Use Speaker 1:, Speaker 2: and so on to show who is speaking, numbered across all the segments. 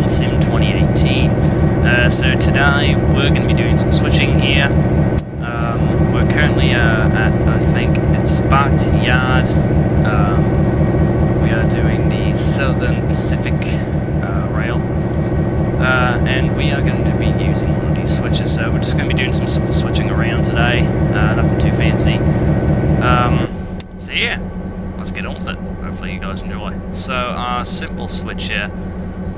Speaker 1: EMD Sim 2018. So today we're going to be doing some switching here. We're currently at, I think it's Sparked Yard. We are doing the Southern Pacific rail, and we are going to be using one of these switches. So we're just going to be doing some simple switching around today, nothing too fancy. So yeah, let's get on with it. Hopefully you guys enjoy. So our simple switch here,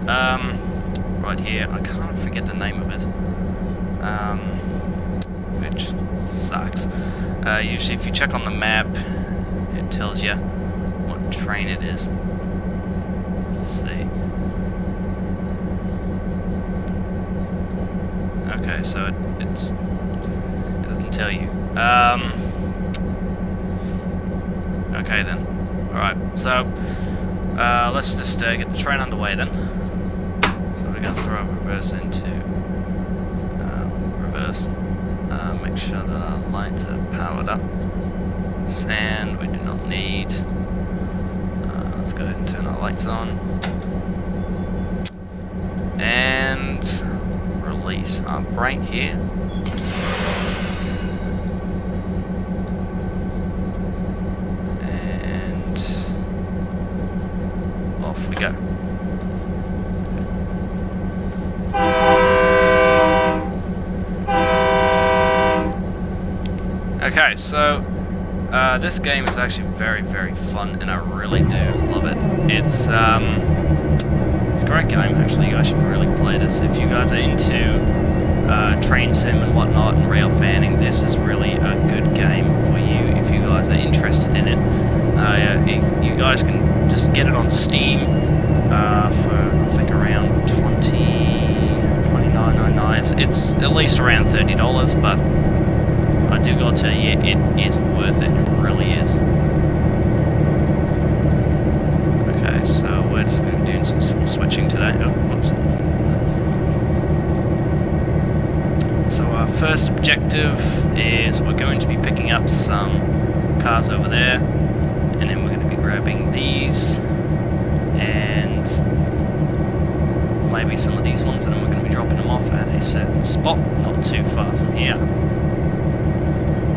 Speaker 1: right here, I can't forget the name of it, which sucks. Usually if you check on the map, it tells you what train it is. Let's see. Okay, so it doesn't tell you. Okay then. Alright, so let's just get the train underway then. So we're going to throw reverse into reverse. Make sure that our lights are powered up. Sand we do not need. Let's go ahead and turn our lights on. And release our brake here. Off we go. Okay, so this game is actually very, very fun, and I really do love it. It's a great game actually. You guys should really play this if you guys are into train sim and whatnot and rail fanning. This is really a good game for you if you guys are interested in it. You guys can just get it on Steam for I think around $29.99. It's at least around $30, but I do gotta tell you, it is worth it. It really is. Okay, so we're just gonna be doing some simple switching today. Oh, whoops. So our first objective is we're going to be picking up some cars over there, and then we're going to be grabbing these and maybe some of these ones, and then we're going to be dropping them off at a certain spot not too far from here.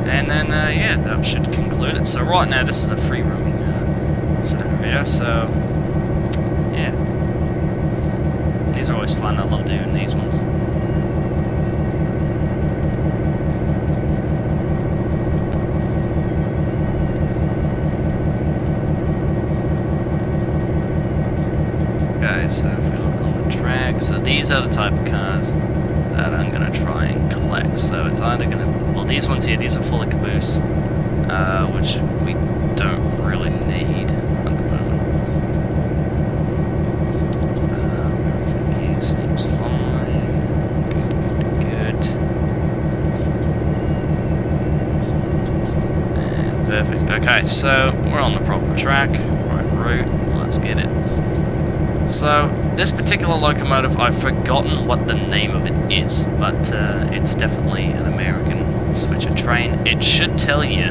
Speaker 1: And then yeah, that should conclude it. So right now this is a free roaming scenario, so yeah, these are always fun. I love doing these ones. So if we look on the track, so these are the type of cars that I'm going to try and collect. So it's either going to, well, these ones here, these are full of caboose, which we don't really need at the moment. Everything here seems fine. Good. And perfect. Okay, so we're on the proper track, right route. Let's get it. So, this particular locomotive, I've forgotten what the name of it is, but it's definitely an American switcher train. It should tell you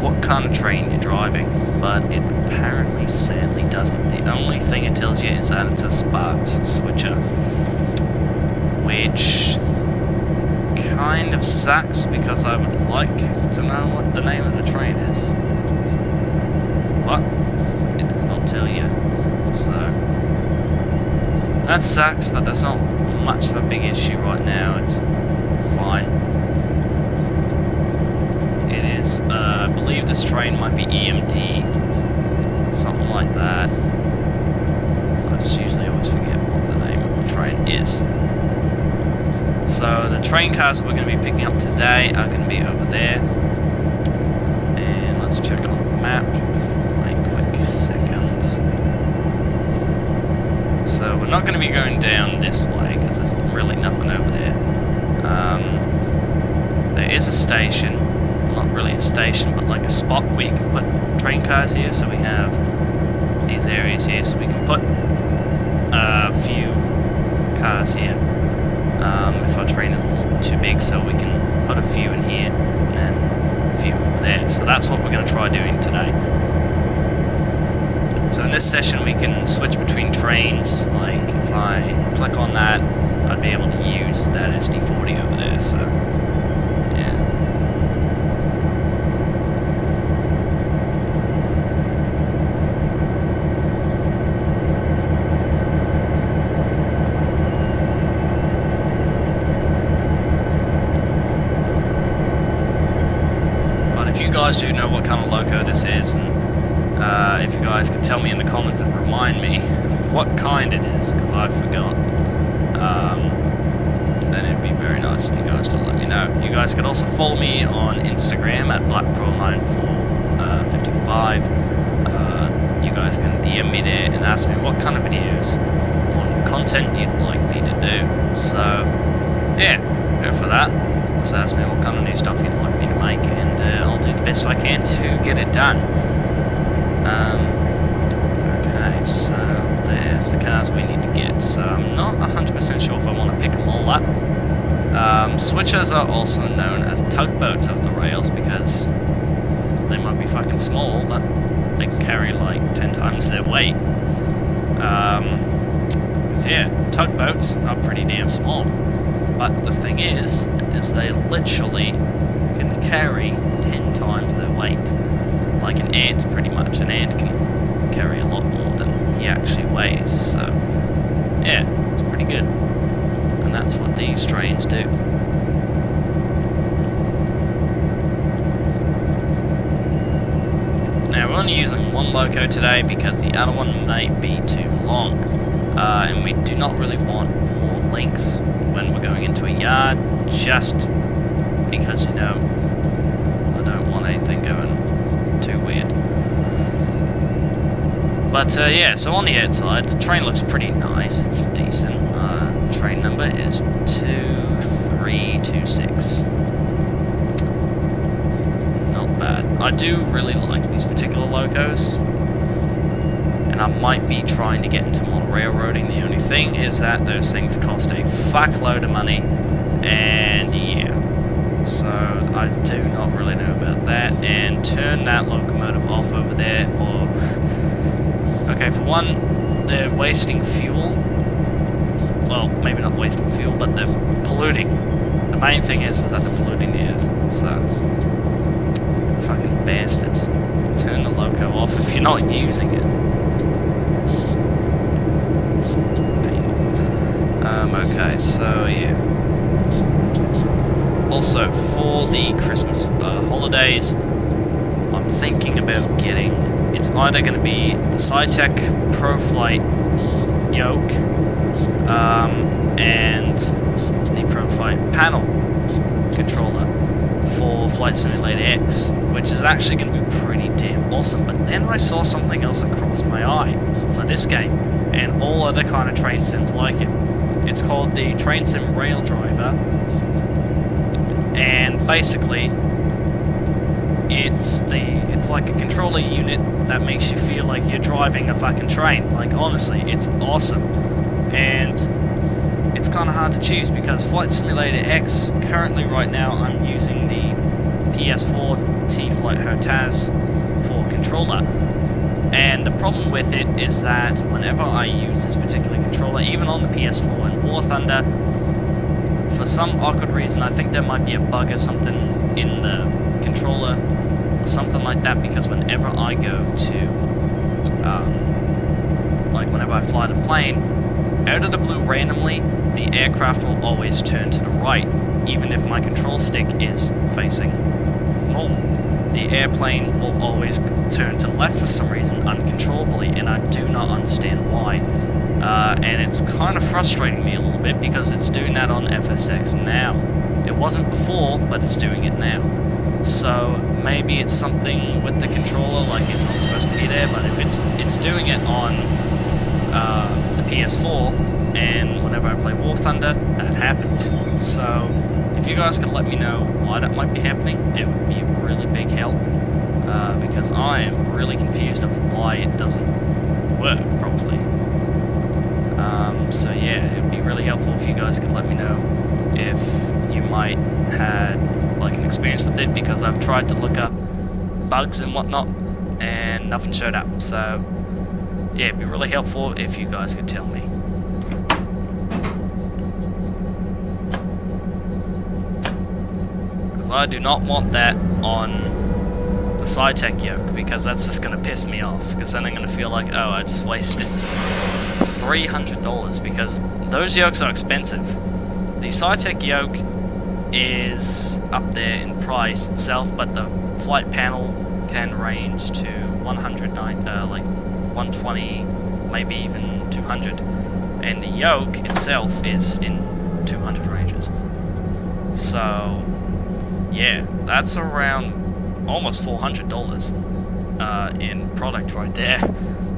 Speaker 1: what kind of train you're driving, but it apparently sadly doesn't. The only thing it tells you is that it's a Sparks switcher, which kind of sucks because I would like to know what the name of the train is, but it does not tell you, so that sucks, but that's not much of a big issue right now. It's fine. It is, I believe this train might be EMD, something like that. I just usually always forget what the name of the train is. So the train cars that we're going to be picking up today are going to be over there. And let's check on the map for a quick second. So we're not going to be going down this way because there's really nothing over there. There is a station, not really a station, but like a spot where you can put train cars here. So we have these areas here, so we can put a few cars here. If our train is a little bit too big, so we can put a few in here and a few over there. So that's what we're going to try doing today. So in this session we can switch between trains, like if if I click on that, I'd be able to use that SD40 over there, so yeah. But if you guys do know what kind of loco this is, and if you guys could tell me in the comments and remind me what kind it is, because I forgot, then it'd be very nice of you guys to let me know. You guys could also follow me on Instagram at blackpearl9455. You guys can DM me there and ask me what kind of videos on content you'd like me to do. So yeah, go for that. Just ask me what kind of new stuff you'd like me to make, and I'll do the best I can to get it done. Okay, so there's the cars we need to get. So I'm not 100% sure if I want to pick them all up. Switchers are also known as tugboats of the rails because they might be fucking small, but they can carry like 10 times their weight. So yeah, tugboats are pretty damn small. But the thing is they literally can carry 10 times their weight. Like an ant, pretty much. An ant can carry a lot more than he actually weighs, so yeah, it's pretty good. And that's what these trains do. Now we're only using one loco today because the other one may be too long, and we do not really want more length when we're going into a yard, just because, you know, I don't want anything going too weird. But yeah, so on the outside, the train looks pretty nice. It's decent. Train number is 2326. Not bad. I do really like these particular locos, and I might be trying to get into more railroading. The only thing is that those things cost a fuckload of money, and yeah. So I do not really know about that, and turn that locomotive off over there, or okay, for one, they're wasting fuel. Well, maybe not wasting fuel, but they're polluting. The main thing is that they're polluting the earth, so fucking bastards. Turn the loco off if you're not using it. People. Okay, so yeah. Also, for the Christmas holidays, I'm thinking about getting, it's either going to be the SciTech ProFlight yoke and the ProFlight panel controller for Flight Simulator X, which is actually going to be pretty damn awesome. But then I saw something else that crossed my eye for this game, and all other kind of train sims like it. It's called the Train Sim Rail Driver, and basically it's like a controller unit that makes you feel like you're driving a fucking train. Like, honestly, it's awesome. And it's kind of hard to choose because Flight Simulator X, currently right now I'm using the PS4 T-Flight HOTAS for controller. And the problem with it is that whenever I use this particular controller, even on the PS4 and War Thunder, for some awkward reason, I think there might be a bug or something in the controller or something like that, because whenever I go to, like whenever I fly the plane, out of the blue randomly, the aircraft will always turn to the right, even if my control stick is facing normal. The airplane will always turn to the left for some reason, uncontrollably, and I do not understand why. And it's kind of frustrating me a little bit because it's doing that on FSX now. It wasn't before, but it's doing it now. So maybe it's something with the controller, like it's not supposed to be there, but if it's doing it on the PS4, and whenever I play War Thunder, that happens. So if you guys could let me know why that might be happening, it would be a really big help, because I am really confused of why it doesn't work properly. So yeah, it would be really helpful if you guys could let me know if you might had like an experience with it, because I've tried to look up bugs and whatnot and nothing showed up. So yeah, it'd be really helpful if you guys could tell me. because I do not want that on the SciTech yoke, because that's just going to piss me off, because then I'm going to feel like, oh, I just wasted $300, because those yokes are expensive. The SciTech yoke is up there in price itself, but the flight panel can range to 120, maybe even 200, and the yoke itself is in 200 ranges. So yeah, that's around almost $400 in product right there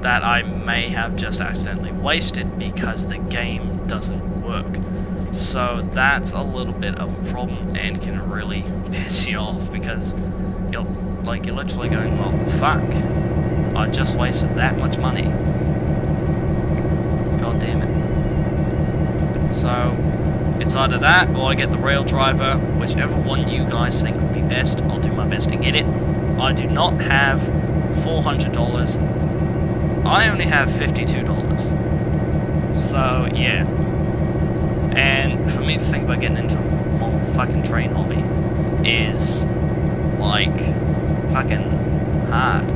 Speaker 1: that I may have just accidentally wasted because the game doesn't work. So that's a little bit of a problem and can really piss you off, because you're literally going, well, fuck, I just wasted that much money. God damn it. So it's either that or I get the rail driver, whichever one you guys think would be best. I'll do my best to get it. I do not have $400. I only have $52. So yeah. And for me to think about getting into a model fucking train hobby is like fucking hard.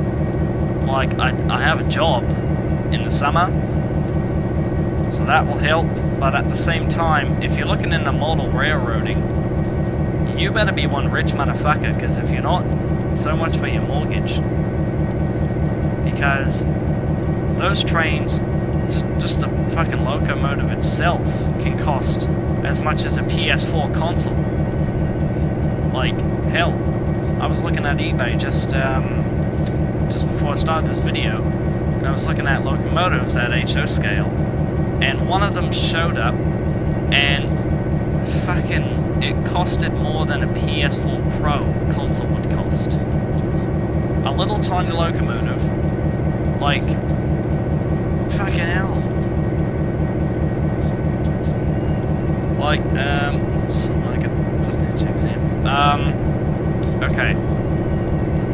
Speaker 1: Like I have a job in the summer, so that will help, but at the same time, if you're looking into model railroading, you better be one rich motherfucker, because if you're not, so much for your mortgage. Because those trains, just the fucking locomotive itself can cost as much as a PS4 console. Like, hell, I was looking at eBay just before I started this video, and I was looking at locomotives at HO scale, and one of them showed up, and fucking it costed more than a PS4 Pro console would cost. A little tiny locomotive, like, fucking hell. Like, what's something I could put into example? Okay.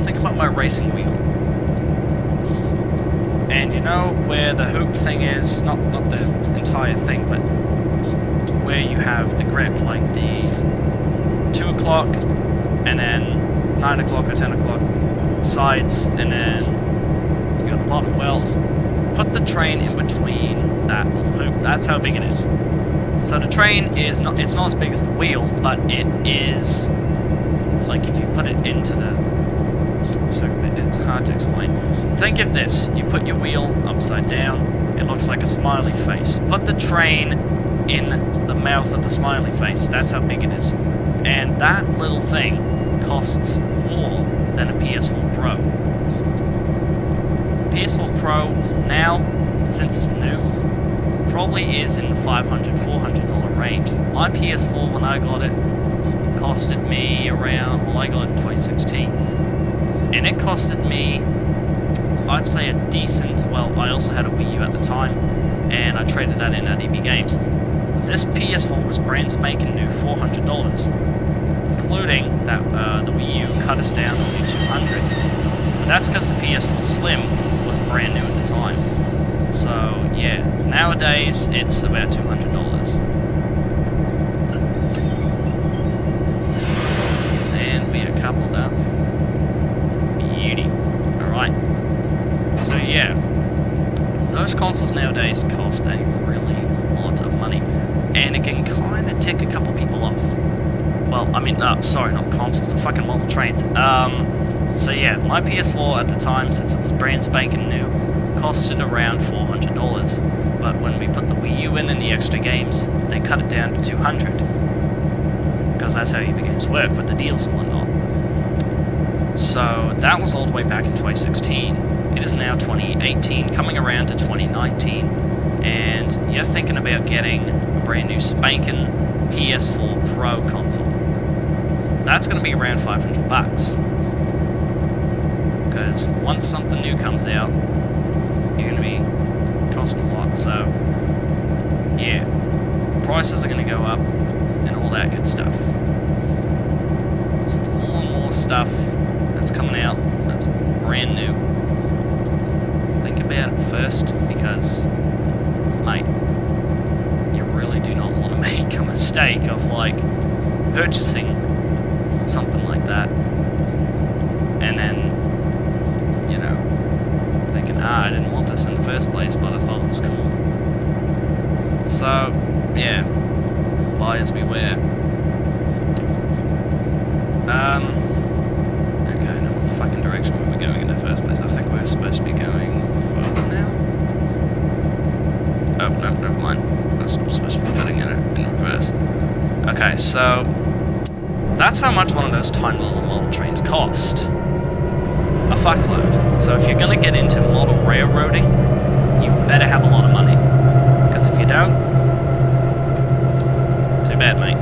Speaker 1: Think about my racing wheel. And you know where the hoop thing is, not the entire thing, but where you have the grip, like the 2 o'clock, and then 9 o'clock or 10 o'clock sides, and then you got the bottom. Well, put the train in between that little hoop. That's how big it is. So the train is not, it's not as big as the wheel, but it is, like, if you put it into the, so it's hard to explain. Think of this, you put your wheel upside down, it looks like a smiley face. Put the train in the mouth of the smiley face, that's how big it is. And that little thing costs more than a PS4 Pro. PS4 Pro now, since it's new, probably is in the $500, $400 range. My PS4, when I got it, costed me around, well, I got it in 2016, and it costed me, I'd say, a decent, well, I also had a Wii U at the time, and I traded that in at EB Games. This PS4 was brand spanking new, $400, including that the Wii U cut us down only $200. But that's because the PS4 Slim was brand new at the time. So yeah, nowadays it's about $200. And we are coupled up. Beauty. Alright. So yeah, those consoles nowadays cost a really lot of money. And it can kind of tick a couple people off. Well, I mean, sorry, not consoles, the fucking model trains. So yeah, my PS4 at the time, since it was brand spanking new, costed around $400, but when we put the Wii U in and the extra games, they cut it down to $200, because that's how EB Games work with the deals and whatnot. So that was all the way back in 2016. It is now 2018, coming around to 2019, and you're thinking about getting a brand new spanking PS4 Pro console. That's going to be around $500, because once something new comes out, you're going to be costing a lot. So yeah, prices are going to go up and all that good stuff. So more and more stuff that's coming out that's brand new. Think about it first, because mate, you really do not want to make a mistake of like purchasing something like that. And then, you know, thinking, I didn't want this in the first place, but I thought it was cool. So, yeah, buyers beware. Okay, no, what fucking direction were we going in the first place? I think we were supposed to be going forward now. Oh, no, never mind. I was supposed to be putting it in reverse. Okay, so that's how much one of those tiny little model trains cost. A fuckload. So if you're gonna get into model railroading, you better have a lot of money. Because if you don't, too bad, mate.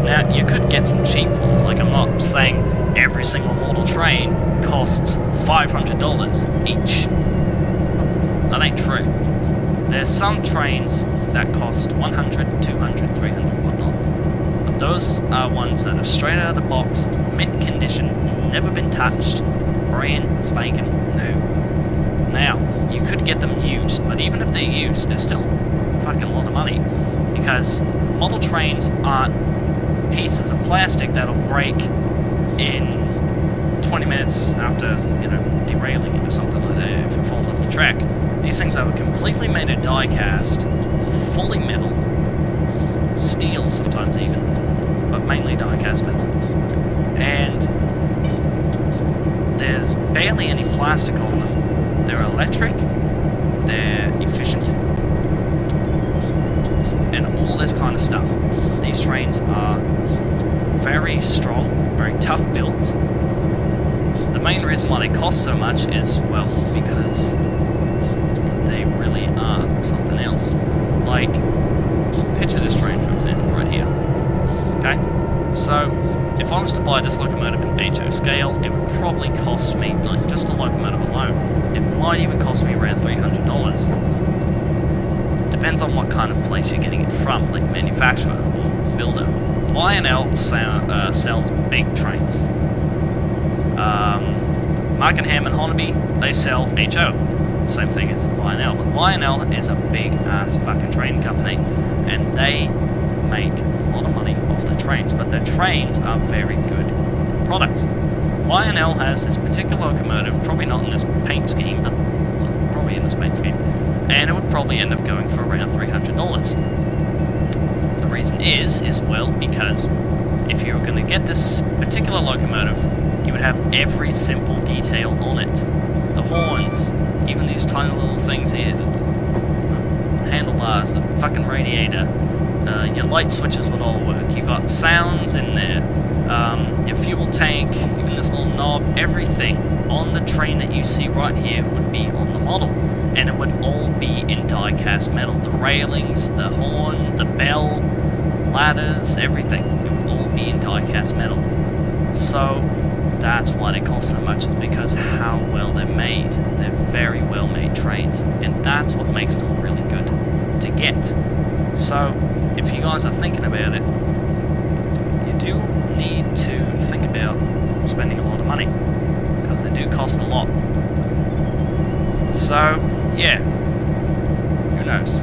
Speaker 1: Now, you could get some cheap ones. Like, I'm not saying every single model train costs $500 each. That ain't true. There's some trains that cost 100, 200, 300, whatnot. But those are ones that are straight out of the box, mint condition, never been touched, brand spanking new. Now, you could get them used, but even if they're used, they're still fucking a lot of money. Because model trains aren't pieces of plastic that'll break in 20 minutes after, you know, derailing it or something like that if it falls off the track. These things are completely made of die cast, fully metal, steel sometimes even, but mainly die cast metal. And there's barely any plastic on them. They're electric, they're efficient, and all this kind of stuff. These trains are very strong, very tough built. The main reason why they cost so much is, well, because they really are something else. Like, picture this train, for example, right here. Okay? So, if I was to buy this locomotive in HO scale, it would probably cost me, like, just a locomotive alone, it might even cost me around $300. Depends on what kind of place you're getting it from, like manufacturer or builder. Lionel sells big trains. Markenham and Hornaby, they sell HO. Same thing as Lionel. But Lionel is a big ass fucking train company, and they make a lot of money off their trains, but their trains are very good products. Lionel has this particular locomotive, probably not in this paint scheme, but well, probably in this paint scheme, and it would probably end up going for around $300. The reason is well, because if you were going to get this particular locomotive, you would have every simple detail on it. The horns, even these tiny little things here, the handlebars, the fucking radiator, your light switches would all work. You got sounds in there, your fuel tank, even this little knob, everything on the train that you see right here would be on the model. And it would all be in die-cast metal. The railings, the horn, the bell, ladders, everything. It would all be in die-cast metal. So that's why they cost so much, is because how well they're made. They're very well made trains, and that's what makes them really good to get. So if you guys are thinking about it, you do need to think about spending a lot of money, because they do cost a lot. So yeah, who knows?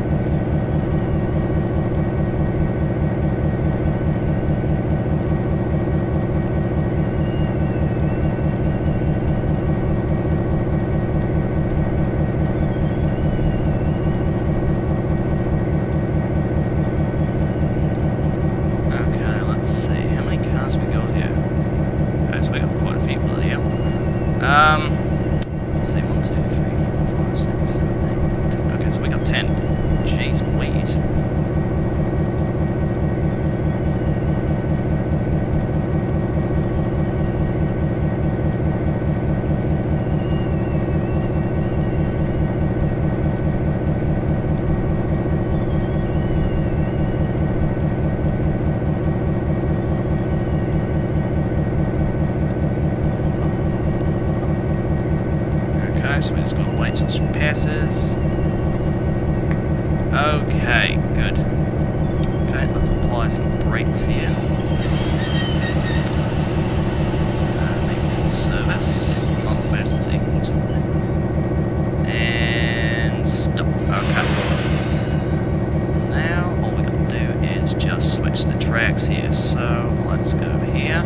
Speaker 2: Let's see, 1, 2, 3, 4, 5, 6, 7, 8, 10. Okay, so we got 10. Jeez Louise. So we just gotta wait till she passes. Okay, good. Okay, let's apply some brakes here. Maybe full service, not emergency. Oops. And stop. Okay. Now all we gotta do is just switch the track.
Speaker 1: tracks here, so let's go here.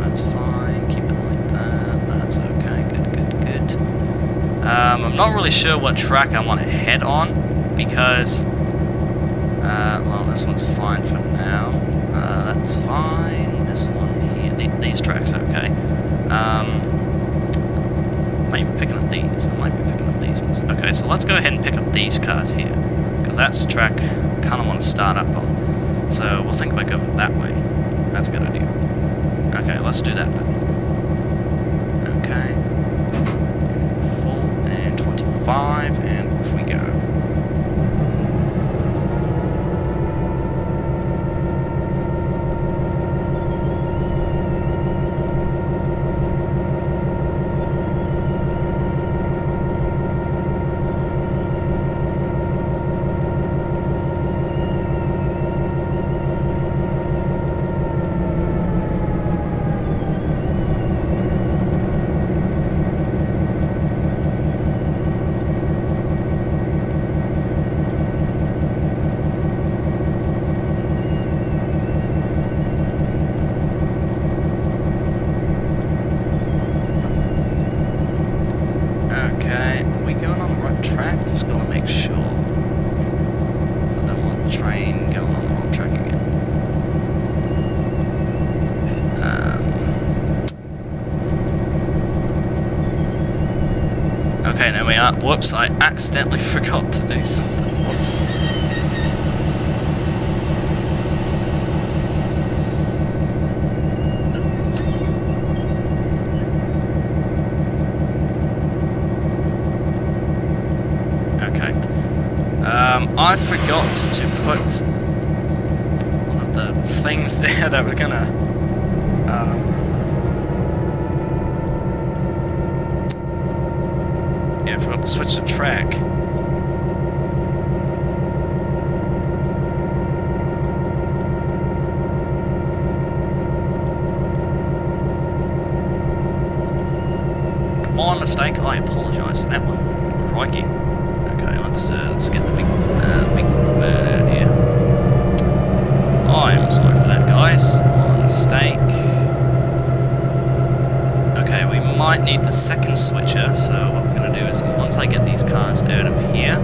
Speaker 1: That's fine, keep it like that, that's okay, good. I'm not really sure what track I want to head on, because, well, this one's fine for now, that's fine, this one here, these tracks are okay. Might be picking up these, I might be picking up these ones. Okay, so let's go ahead and pick up these cars here, because that's the track I kind of want to start up on. So we'll think about going that way. That's a good idea. Okay, let's do that then. Okay. Full and 25, and off we go. Just gotta make sure, 'cause I don't want the train going on the wrong track again. Okay, there we are. Whoops, I accidentally forgot to do something. Whoops. I forgot to put one of the things there that we're gonna yeah, I forgot to switch the track. My mistake, I apologise for that one. Crikey. Okay, let's get the big bird out here. I'm sorry for that, guys. Mistake. Okay, we might need the second switcher, so what we're going to do is, once I get these cars out of here,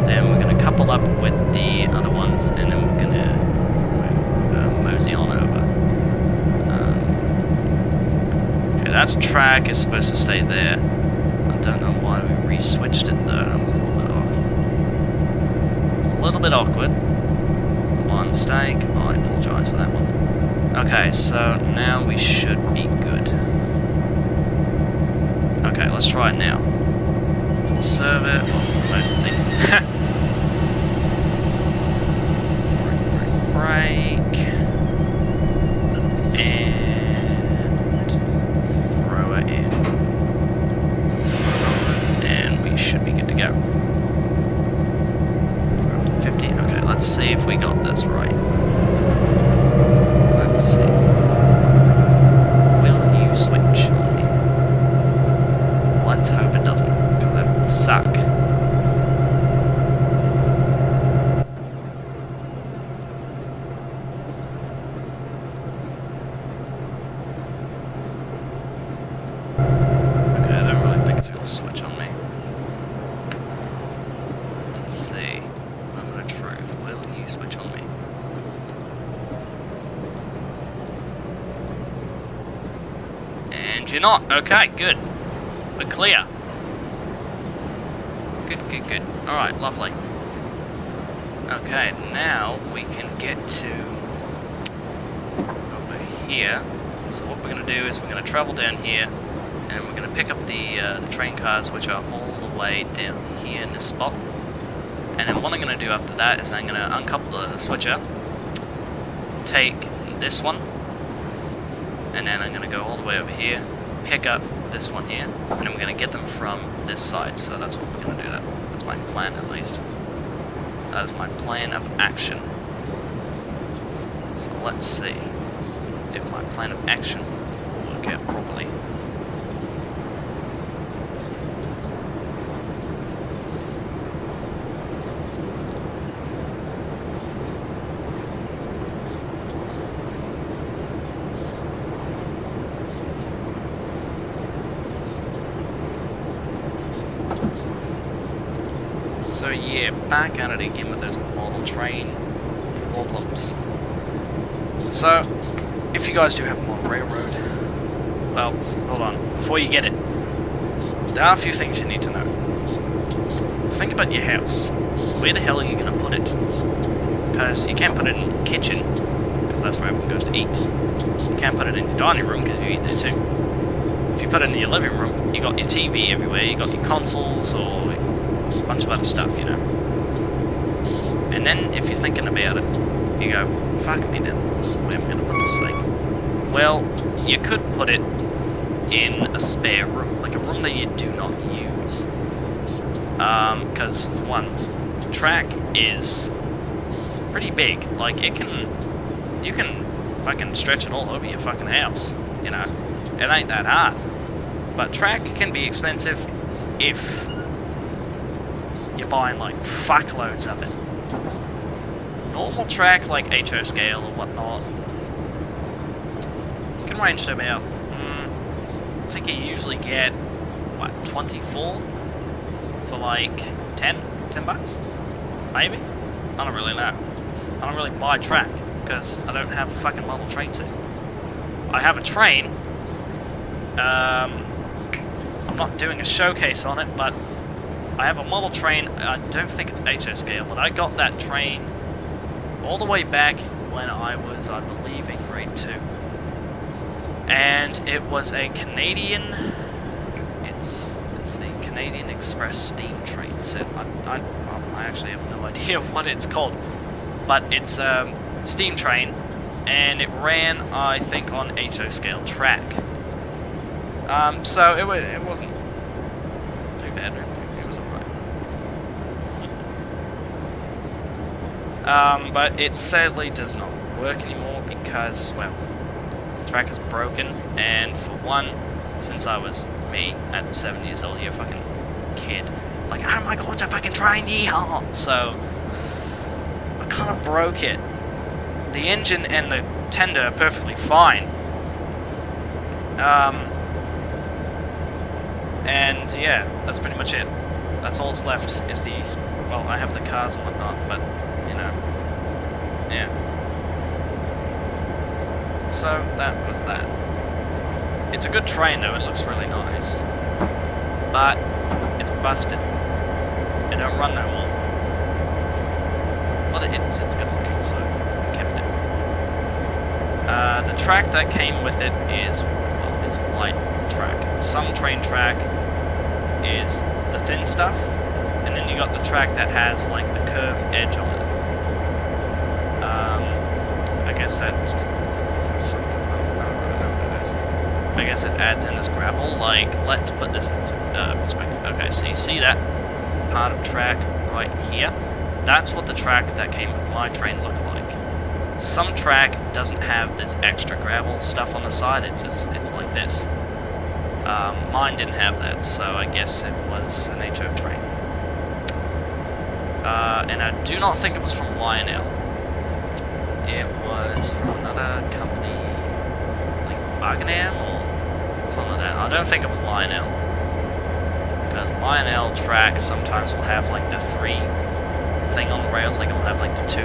Speaker 1: then we're going to couple up with the other ones, and then we're going to mosey on over. Okay, that track is supposed to stay there. I don't know why we re-switched it though. That was a little bit awkward. One mistake. I apologise for that one. Okay, so now we should be good. Okay, let's try it now. Full servo. Emergency. Brake. And throw it in. And we should be good to go. Let's see if we got this right. Let's see. Will you switch on me? Let's hope it doesn't, because that would suck. Okay, I don't really think it's going to switch on me. Let's see. Will you switch on me? And you're not. Okay, good. We're clear. Good. Alright, lovely. Okay, now we can get to over here. So what we're going to do is we're going to travel down here, and we're going to pick up the train cars, which are all the way down here in this spot. And then what I'm going to do after that is I'm going to uncouple the switcher, take this one, and then I'm going to go all the way over here, pick up this one here, and then we're going to get them from this side. So that's what we're going to do. That's my plan, at least. That is my plan of action. So let's see if my plan of action will work out properly. So yeah, back at it again with those model train problems. So, if you guys do have a model railroad, well, hold on, before you get it, there are a few things you need to know. Think about your house. Where the hell are you going to put it? Because you can't put it in the kitchen, because that's where everyone goes to eat. You can't put it in your dining room, because you eat there too. If you put it in your living room, you got your TV everywhere, you got your consoles, or a bunch of other stuff, you know. And then, if you're thinking about it, you go, fuck me then, where am I going to put this thing? Well, you could put it in a spare room, like a room that you do not use. Because, for one, track is pretty big. Like, you can fucking stretch it all over your fucking house, you know. It ain't that hard. But track can be expensive if you're buying, like, fuckloads of it. Normal track, like HO scale or whatnot, can range to about, I think you usually get, what, 24 for like 10 bucks? Maybe? I don't really know. I don't really buy track, because I don't have a fucking model train set. I have a train. I'm not doing a showcase on it, but I have a model train. I don't think it's HO scale, but I got that train all the way back when I was, I believe, in grade 2. And it was a Canadian, it's the Canadian Express steam train set. I actually have no idea what it's called, but it's a steam train, and it ran, I think, on HO scale track. So it wasn't too bad. It was alright. But it sadly does not work anymore because, well, the track is broken, and for one, since I was me at 7 years old, you're a fucking kid, like, oh my god, it's a fucking train, yeehaw! So, I kind of broke it. The engine and the tender are perfectly fine. And yeah, that's pretty much it. That's all that's left is the, well, I have the cars and whatnot, but, you know, yeah. So, that was that. It's a good train though, it looks really nice. But, it's busted. It don't run no more. Well, it's good looking, so I kept it. The track that came with it is, well, it's wide track. Some train track is the thin stuff, and then you got the track that has like the curved edge on it. I guess that was something, I don't really know what it is. I guess it adds in this gravel. Like, let's put this into perspective. Okay, so you see that part of track right here? That's what the track that came with my train looked like. Some track doesn't have this extra gravel stuff on the side, it's like this. Mine didn't have that, so I guess it was an HO train. And I do not think it was from Lionel. It was from another company, I think Barganam or something like that. I don't think it was Lionel. Because Lionel tracks sometimes will have like the 3 thing on the rails, like it'll have like the 2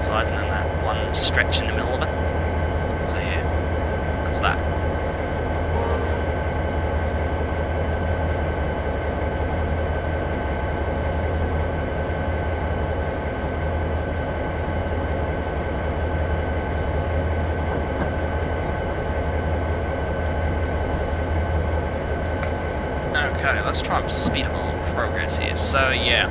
Speaker 1: sides and then that one stretch in the middle of it. So yeah, that's that. Okay, let's try and speed up a little progress here. So yeah,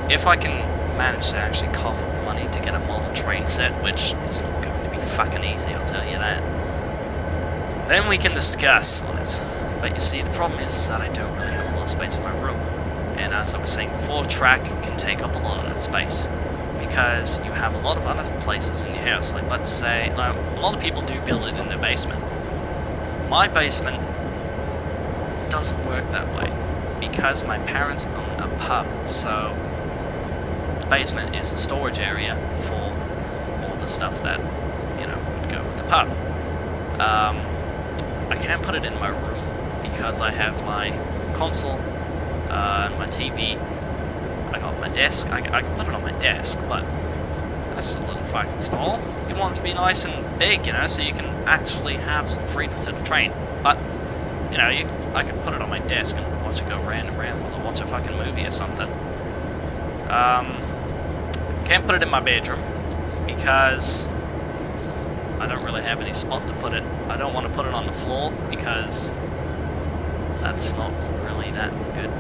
Speaker 1: if I can manage to actually cough up the money to get a model train set, which is not going to be fucking easy, I'll tell you that, then we can discuss on it. But you see, the problem is that I don't really have a lot of space in my room. And as I was saying before, track can take up a lot of that space. Because you have a lot of other places in your house. Like, let's say, like, a lot of people do build it in their basement. My basement doesn't work that way. Because my parents own a pub, so the basement is a storage area for all the stuff that, you know, would go with the pub. I can't put it in my room because I have my console, and my TV. I got my desk. I can put it on my desk, but that's a little fucking small. You want it to be nice and big, you know, so you can actually have some freedom to the train. But, you know, I can put it on my desk and watch it go round and round while I watch a fucking movie or something. Can't put it in my bedroom because I don't really have any spot to put it. I don't want to put it on the floor because that's not really that good,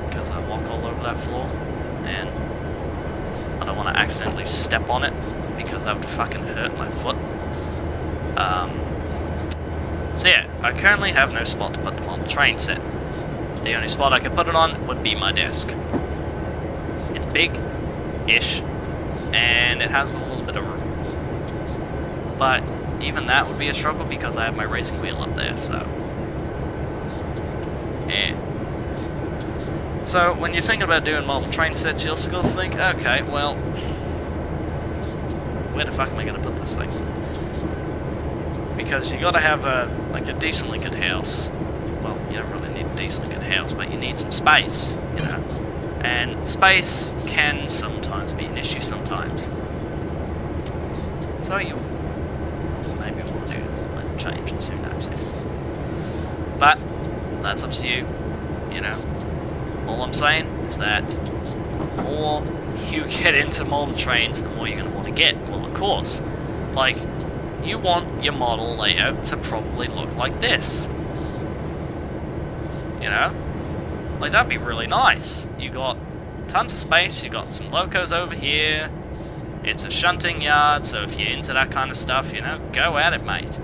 Speaker 1: because I walk all over that floor and I don't want to accidentally step on it because that would fucking hurt my foot. So yeah, I currently have no spot to put the model train set. The only spot I could put it on would be my desk. It's big-ish, and it has a little bit of room. But even that would be a struggle because I have my racing wheel up there, so... yeah. So, when you're thinking about doing model train sets, you also got to think, okay, well... where the fuck am I going to put this thing? Because you got to have a decently good house. Well, you don't really need a decently good house, but you need some space, you know. And space can sometimes be an issue sometimes. So you maybe want to do a little bit of changes, who knows. But that's up to you, you know. All I'm saying is that the more you get into model trains, the more you're going to want to get. Well, of course, like, you want your model layout to probably look like this. You know? Like, that'd be really nice. You got tons of space, you got some locos over here. It's a shunting yard, so if you're into that kind of stuff, you know, go at it, mate.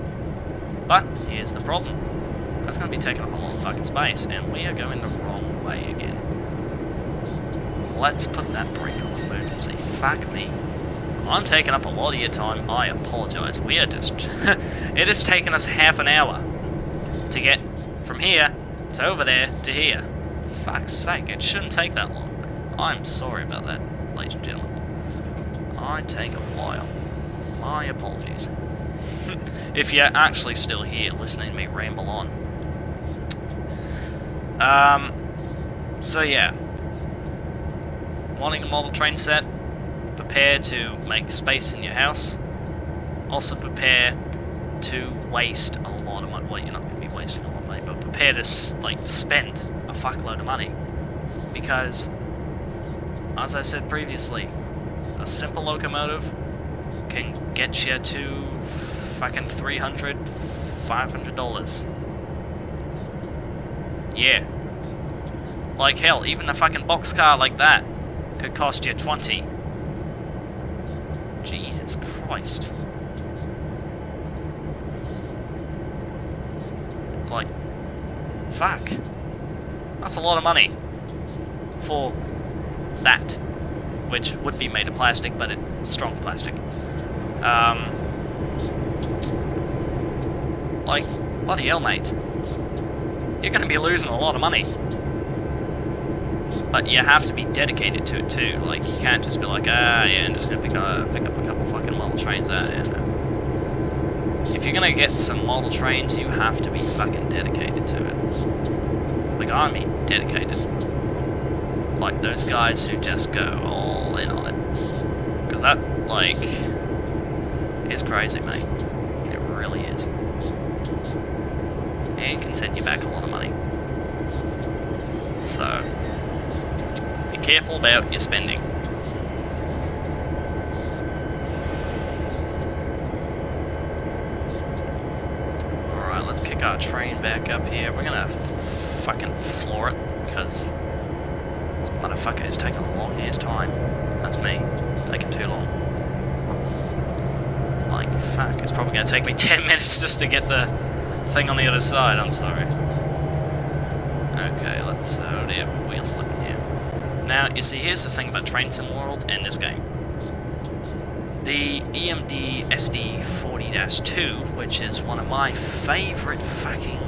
Speaker 1: But here's the problem. That's going to be taking up a lot of fucking space, and we are going the wrong way again. Let's put that brake on emergency. Fuck me. I'm taking up a lot of your time. I apologize. We are just... it has taken us half an hour to get from here to over there to here. Fuck's sake, it shouldn't take that long. I'm sorry about that, ladies and gentlemen. I take a while. My apologies. If you're actually still here listening to me ramble on. So yeah. Wanting a model train set, prepare to make space in your house. Also prepare to waste a lot of money. Well, you're not going to be wasting a lot of money, but prepare to spend a fuckload of money. Because, as I said previously, a simple locomotive can get you to fucking $300, $500. Yeah. Like hell, even a fucking boxcar like that could cost you 20. Jesus Christ. Like, fuck. That's a lot of money for that, which would be made of plastic, but it's strong plastic. Like, bloody hell, mate. You're going to be losing a lot of money. But you have to be dedicated to it too. Like, you can't just be like, yeah, I'm just going to pick up a couple fucking model trains out there. No. If you're going to get some model trains, you have to be fucking dedicated to it. Like, I mean dedicated. Like those guys who just go all in on it. Because that, like, is crazy, mate. It really is. And can send you back a lot of money. So, be careful about your spending. Alright, let's kick our train back up here. We're gonna fucking floor it, because this motherfucker is taking a long ass time. That's me. Taking too long. Like, fuck, it's probably gonna take me 10 minutes just to get the thing on the other side. I'm sorry. Okay, let's do wheel slipping here. Now, you see, here's the thing about Train Sim World and this game. The EMD SW1500, which is one of my favourite fucking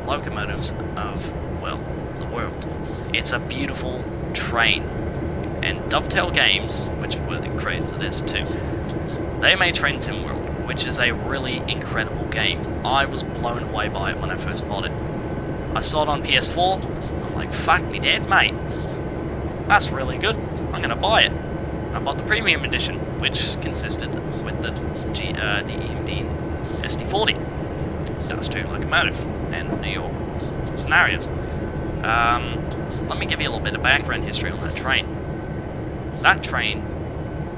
Speaker 1: locomotives of, well, the world. It's a beautiful train. And Dovetail Games, which were the creators of this too, they made Train Sim World, which is a really incredible game. I was blown away by it when I first bought it. I saw it on PS4, I'm like, fuck me dead, mate. That's really good. I'm gonna buy it. I bought the premium edition, which consisted with the EMD SW40. That's 2 locomotive and New York scenarios. Let me give you a little bit of background history on that train. That train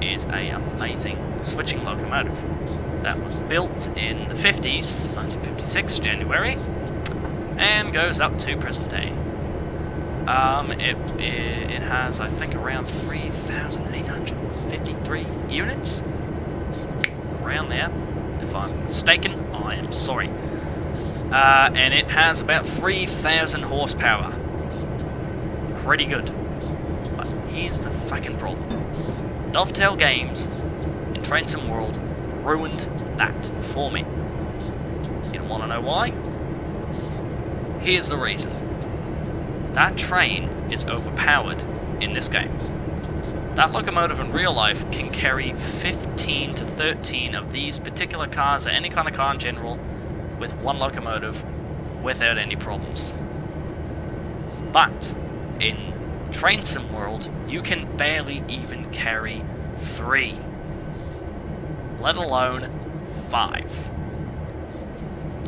Speaker 1: is a amazing switching locomotive that was built in the 50s, 1956 January, and goes up to present day. It has, I think, around 3,853 units, around there. If I'm mistaken, I am sorry. And it has about 3,000 horsepower. Pretty good. But here's the fucking problem. Dovetail Games in Train Sim World ruined that for me. You don't want to know why? Here's the reason. That train is overpowered in this game. That locomotive in real life can carry 15 to 13 of these particular cars, or any kind of car in general, with one locomotive without any problems. But in Train Sim World, you can barely even carry 3, let alone 5.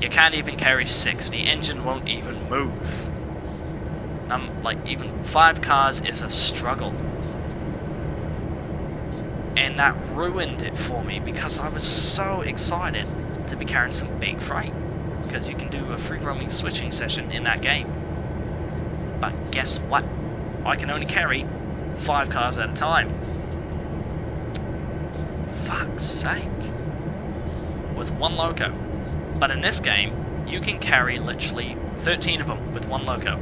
Speaker 1: You can't even carry 6. The engine won't even move. Like, even 5 cars is a struggle. And that ruined it for me, because I was so excited to be carrying some big freight, because you can do a free roaming switching session in that game. But guess what? I can only carry 5 cars at a time. Fuck's sake. With 1 loco. But in this game, you can carry literally 13 of them with 1 loco.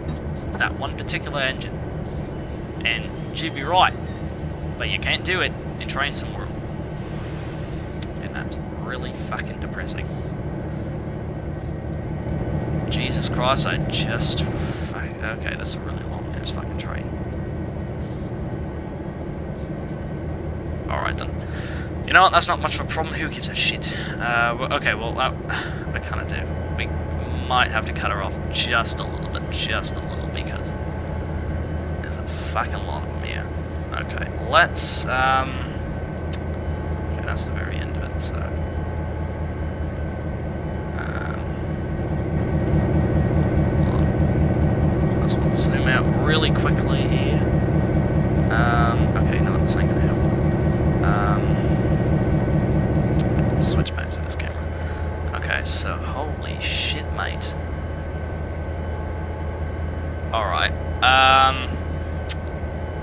Speaker 1: That one particular engine. And you'd be right. But you can't do it in Train Sim World. And that's really fucking depressing. Jesus Christ, I just... Okay, that's a really long ass fucking train. Alright then. You know what, that's not much of a problem, who gives a shit? Okay, well, I kind of do. We might have to cut her off just a little bit, because there's a fucking lot of them here. Okay, let's, okay, that's the very end of it, so... Let's zoom out really quickly here. Okay, no, this ain't gonna help. Switch back to this camera. Okay, so holy shit, mate. Alright,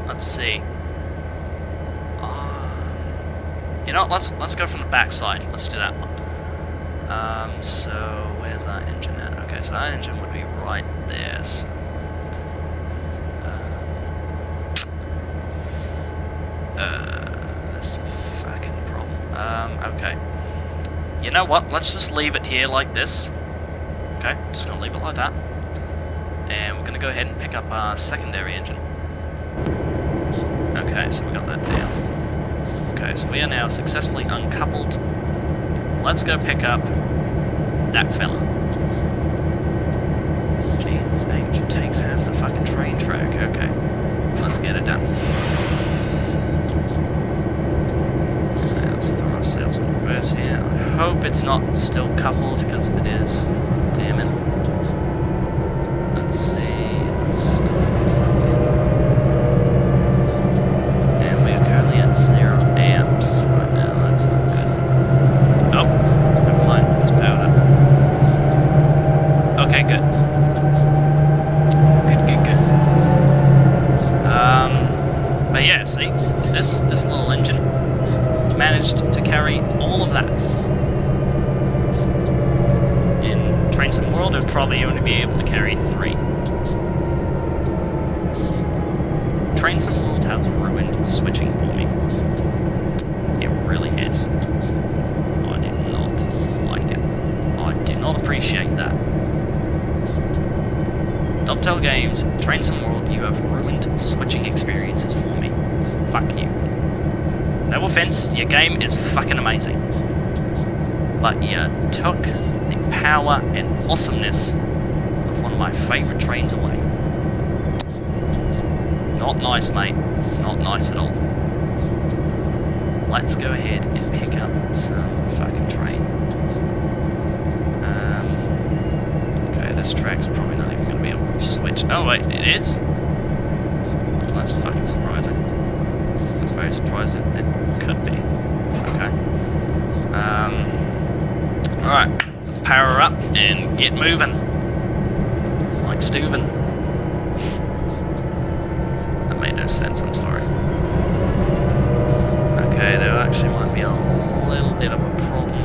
Speaker 1: let's see. You know what, let's go from the back side. Let's do that one. So where's our engine at? Okay, so our engine would be right there. So that's a fucking problem. Okay. You know what? Let's just leave it here like this. Okay, just gonna leave it like that. And we're gonna go ahead and pick up our secondary engine. Okay, so we got that down. Okay, so we are now successfully uncoupled. Let's go pick up that fella. Jesus H, it takes half the fucking train track. Okay, let's get it done. Let's throw ourselves in reverse here. I hope it's not still coupled, because if it is, damn it. Let's see, let's start. And we are currently at 0 amps right now, that's not good. Oh, never mind, it was powered up. Okay, good. Good. But yeah, see, this little engine managed to carry all of that. In Train Sim World, it would probably only be able to carry 3. Train Sim World has ruined switching for me. It really has. I do not like it. I do not appreciate that. Dovetail Games, Train Sim World, you have ruined switching experiences for me. Fuck you. No offense, your game is fucking amazing. But you took the power and awesomeness of one of my favorite trains away. Not nice, mate. Not nice at all. Let's go ahead and pick up some fucking train. Okay, this track's probably not even going to be able to switch. Oh wait, it is? Well, that's fucking surprising. I was very surprised it could be. Okay. Alright, let's power up and get moving. Like Steuven. That made no sense, I'm sorry. Okay, there actually might be a little bit of a problem.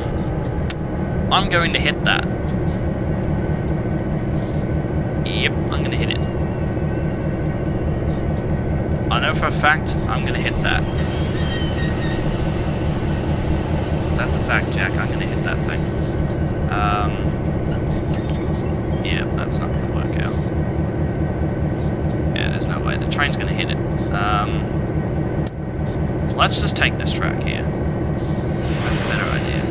Speaker 1: I'm going to hit that. Yep, I'm going to hit it. I know for a fact I'm going to hit that. That's a fact, Jack. I'm going to hit that thing. Yeah, that's not going to work out. Yeah, there's no way. The train's going to hit it. Let's just take this track here. That's a better idea.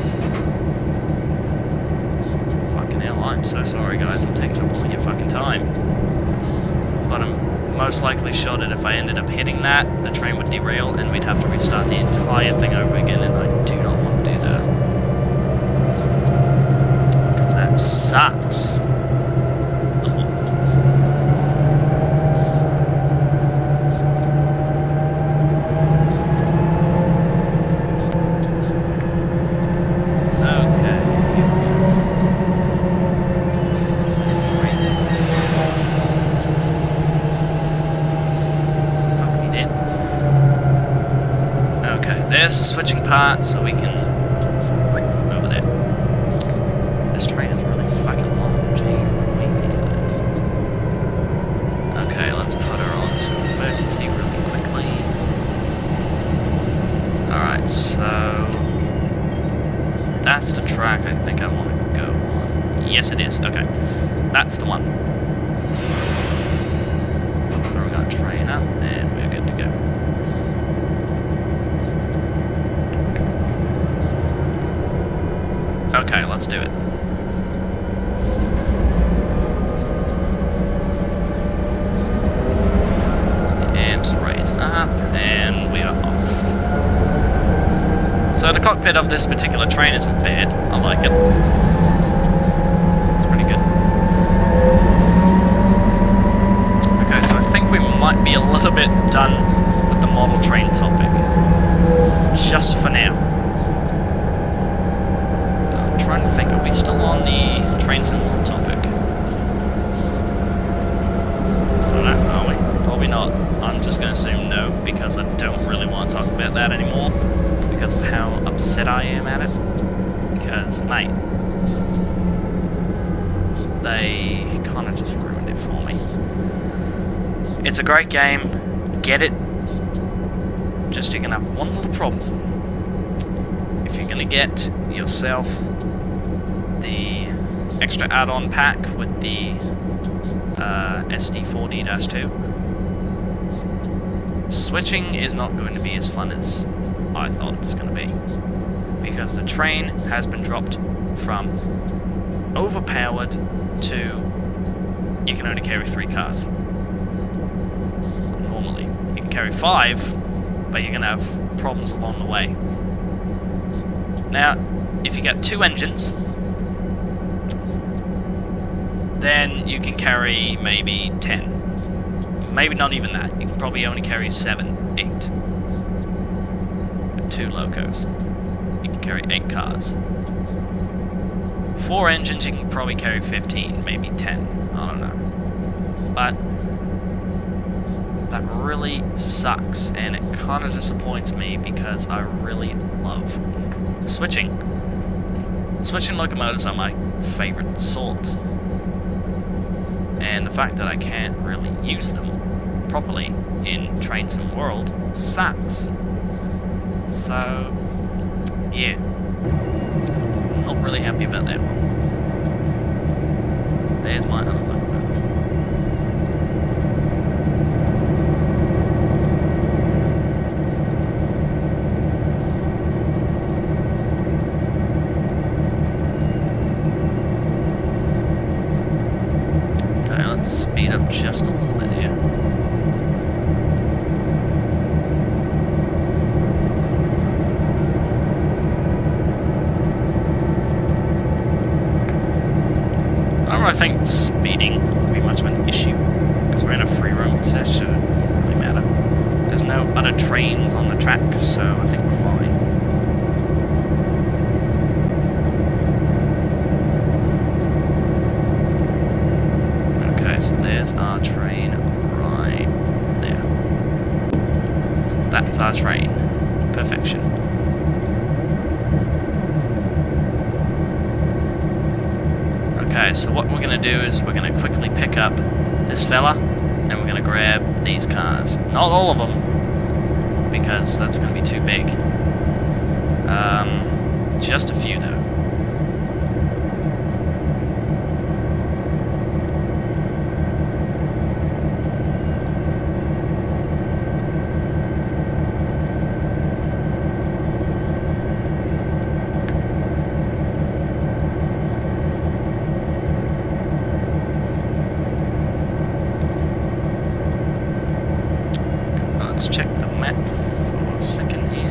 Speaker 1: Fucking hell, I'm so sorry, guys. I'm taking up all your fucking time. But I'm most likely sure that if I ended up hitting that, the train would derail and we'd have to restart the entire thing over again, and I do not want to do that. Because that sucks. There's the switching part, so we can over there. This train is really fucking long. Jeez, the wait is good. Okay, let's put her on to emergency really quickly. Alright, so that's the track I think I want to go on. Yes, it is. Okay, that's the one. Throwing our train up, and we're good to go. Okay, let's do it. The amps raise up, and we are off. So the cockpit of this particular train isn't bad. I like it. It's pretty good. Okay, so I think we might be a little bit done with the model train topic. Just for now. Trying to think, are we still on the train symbol topic? I don't know, are we? Probably not. I'm just going to assume no, because I don't really want to talk about that anymore, because of how upset I am at it. Because, mate, they kind of just ruined it for me. It's a great game, get it, just you're going to have one little problem. If you're going to get yourself the extra add-on pack with the SD40-2, switching is not going to be as fun as I thought it was going to be, because the train has been dropped from overpowered to you can only carry 3 cars. Normally you can carry 5, but you're going to have problems along the way. Now if you get 2 engines, then you can carry maybe 10. Maybe not even that. You can probably only carry 7, 8. With 2 locos. You can carry 8 cars. 4 engines, you can probably carry 15, maybe 10. I don't know. But that really sucks, and it kind of disappoints me because I really love switching. Switching locomotives are my favorite sort. And the fact that I can't really use them properly in Train Sim World sucks. So, yeah. Not really happy about that one. There's my other locomotive. Speed up just a little bit here. don't think speeding will be much of an issue, because we're in a free roam, so that shouldn't really matter. There's no other trains on the track, so I think we're fine. Okay, so there's our train right there. So that's our train. Perfection. Okay, so what we're going to do is we're going to quickly pick up this fella and we're going to grab these cars. Not all of them, because that's going to be too big. Just a few though. Let's check the map for a second here.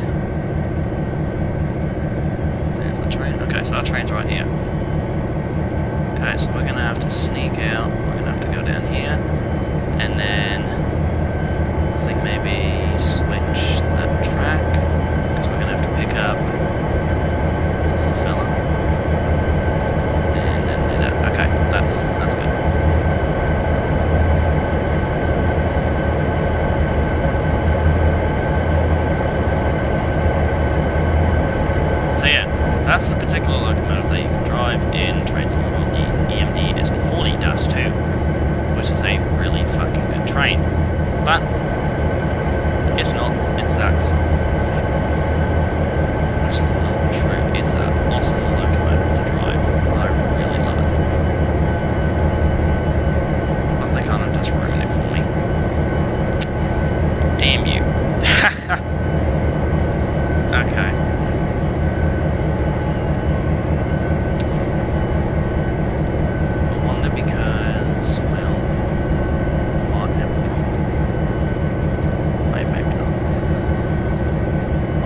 Speaker 1: There's our train. Okay, so our train's right here. Okay, so we're gonna have to sneak out. We're gonna have to go down here, and then I think maybe switch that track, because we're gonna have to pick up the little fella, and then do that. Okay, that's good. So yeah, that's the particular locomotive that you can drive in train simulator, the EMD SW1500, which is a really fucking good train. But it's not, it sucks. Which is not true. It's an awesome locomotive to drive. I really love it. But they kind of just ruined it for me. Damn you. Okay. Well, might have a problem. Maybe not.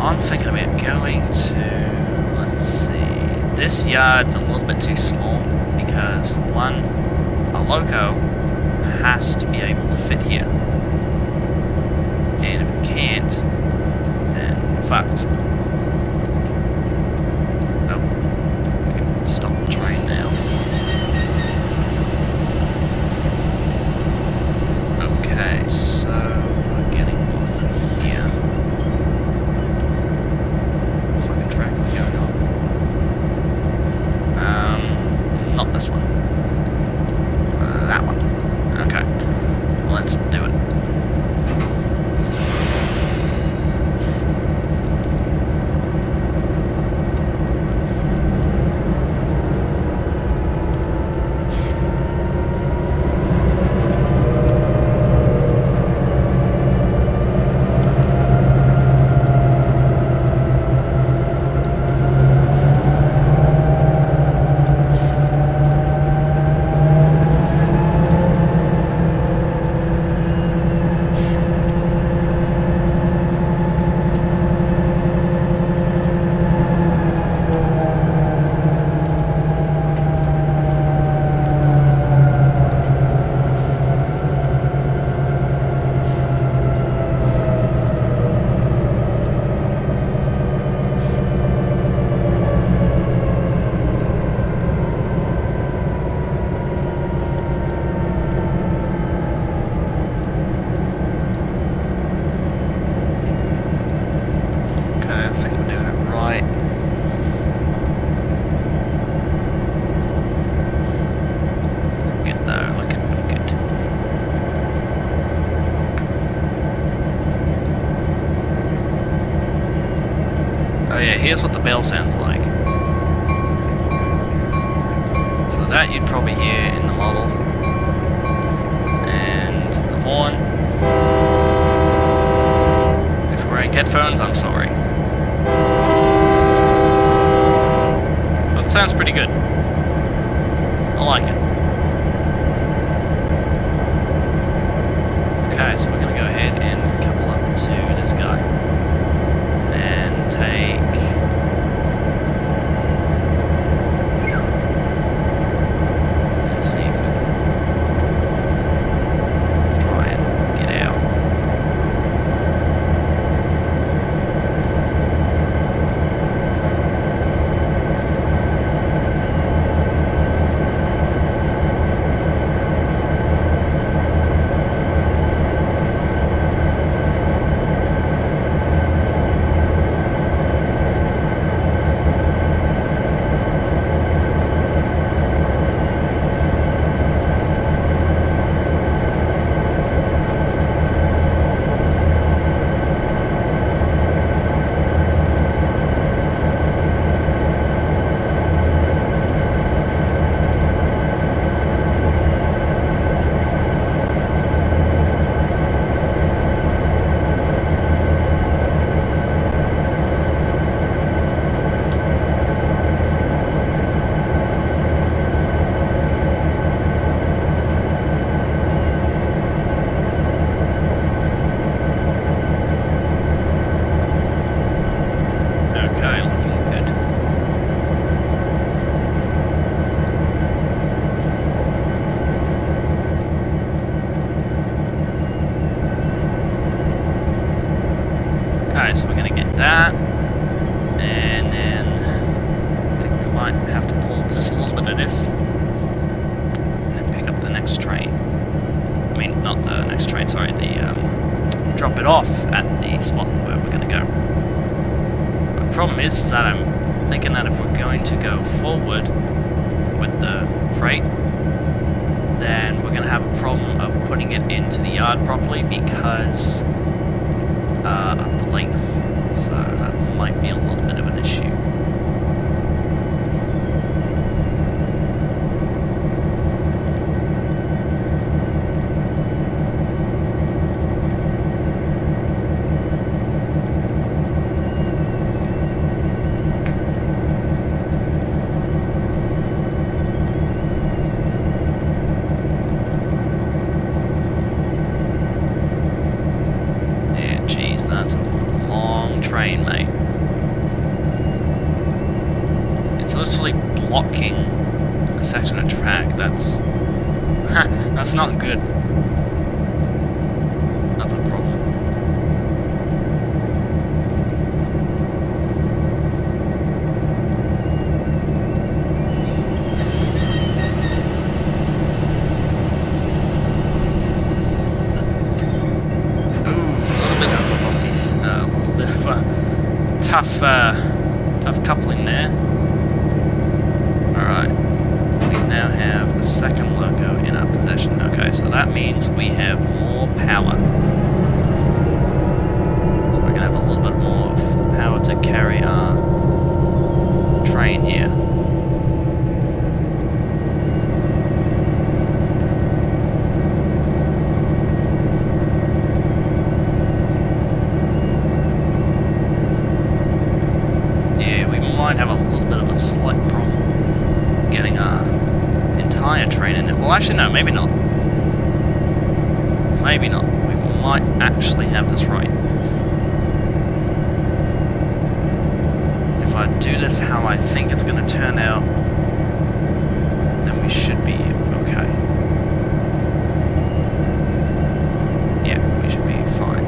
Speaker 1: I'm thinking about going to, let's see, this yard's a little bit too small, because one, a loco has to be able to fit here. And if it can't, then we're fucked. Oh, we can stop the train now. Okay, so we're getting off here. What fucking track are we going on? Not this one. That one. Okay, let's do it. Here's what the bell sounds like. So that you'd probably hear in the model. And the horn. If you're wearing headphones, I'm sorry. But it sounds pretty good. I like it. Okay, so we're going to go ahead and couple up to this guy. And take... Let's see if that, and then I think we might have to pull just a little bit of this, and then pick up the next train. I mean, not the next train, sorry, drop it off at the spot where we're going to go. The problem is that I'm thinking that if we're going to go forward with the freight, then we're going to have a problem of putting it into the yard properly because of the length. So that might be a little bit of an issue. That's a long train, mate. It's literally blocking a section of track. That's that's not good. That's a problem. Tough coupling there. Alright, we now have a second loco in our possession. Okay, so that means we have more power. So we're going to have a little bit more power to carry our train here. Have a little bit of a slight problem getting our entire train in it. Well, actually, no, maybe not. Maybe not. We might actually have this right. If I do this how I think it's going to turn out, then we should be okay. Yeah, we should be fine.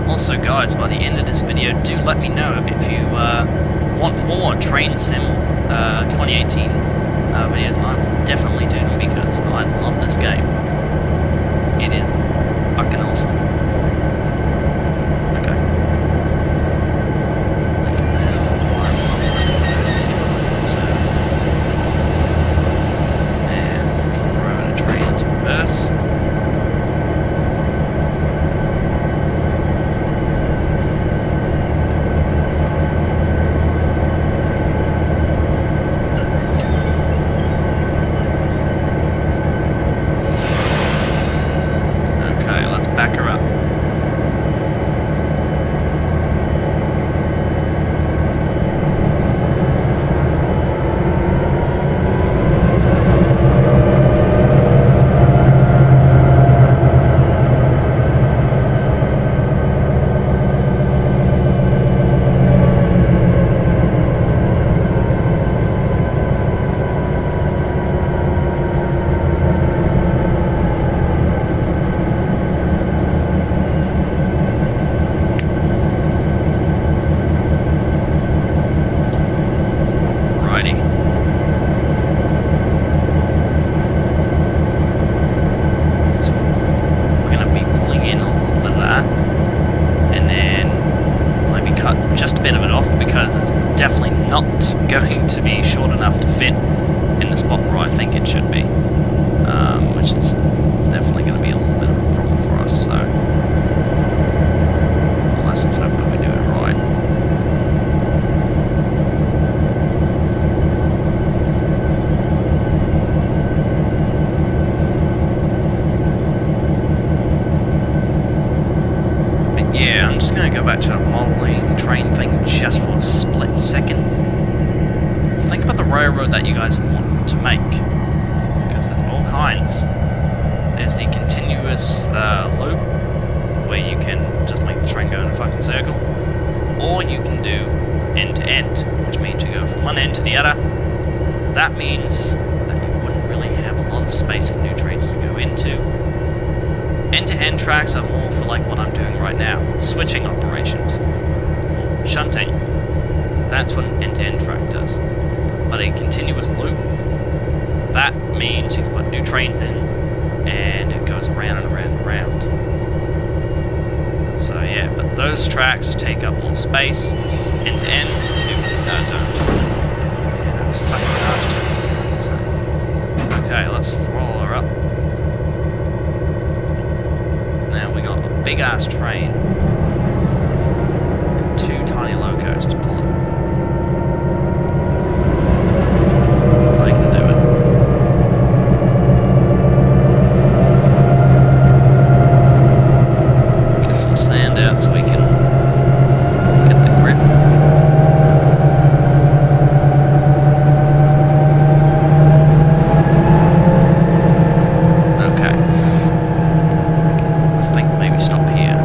Speaker 1: Also guys, by the end of this video, do let me know if you want more Train Sim 2018 videos. I will definitely do them because I love this game. It is fucking awesome. Okay. And throw a train into reverse. Back her up. Just a bit of it off because it's definitely not going to be short enough to fit in the spot where I think it should be, which is definitely going to be a little bit of a problem for us. So let's just hope that we do it right. Yeah, I'm just going to go back to the modeling train thing just for a split second. Think about the railroad that you guys want to make, because there's all kinds. there's the continuous loop, where you can just make the train go in a fucking circle, or you can do end-to-end, which means you go from one end to the other. That means that you wouldn't really have a lot of space for new trains to go into. End-to-end tracks are more for like what I'm doing right now, switching operations, or shunting. That's what an end-to-end track does. But a continuous loop, that means you can put new trains in, and it goes around and around and around. So yeah, but those tracks take up more space. End-to-end don't. Yeah, that was fucking hard to do. Okay, let's throttle her up. Now we got a big ass train, and 2 tiny locos to pull it. I can do it. Get some sand out so we can get the grip. Okay. I think maybe stop here.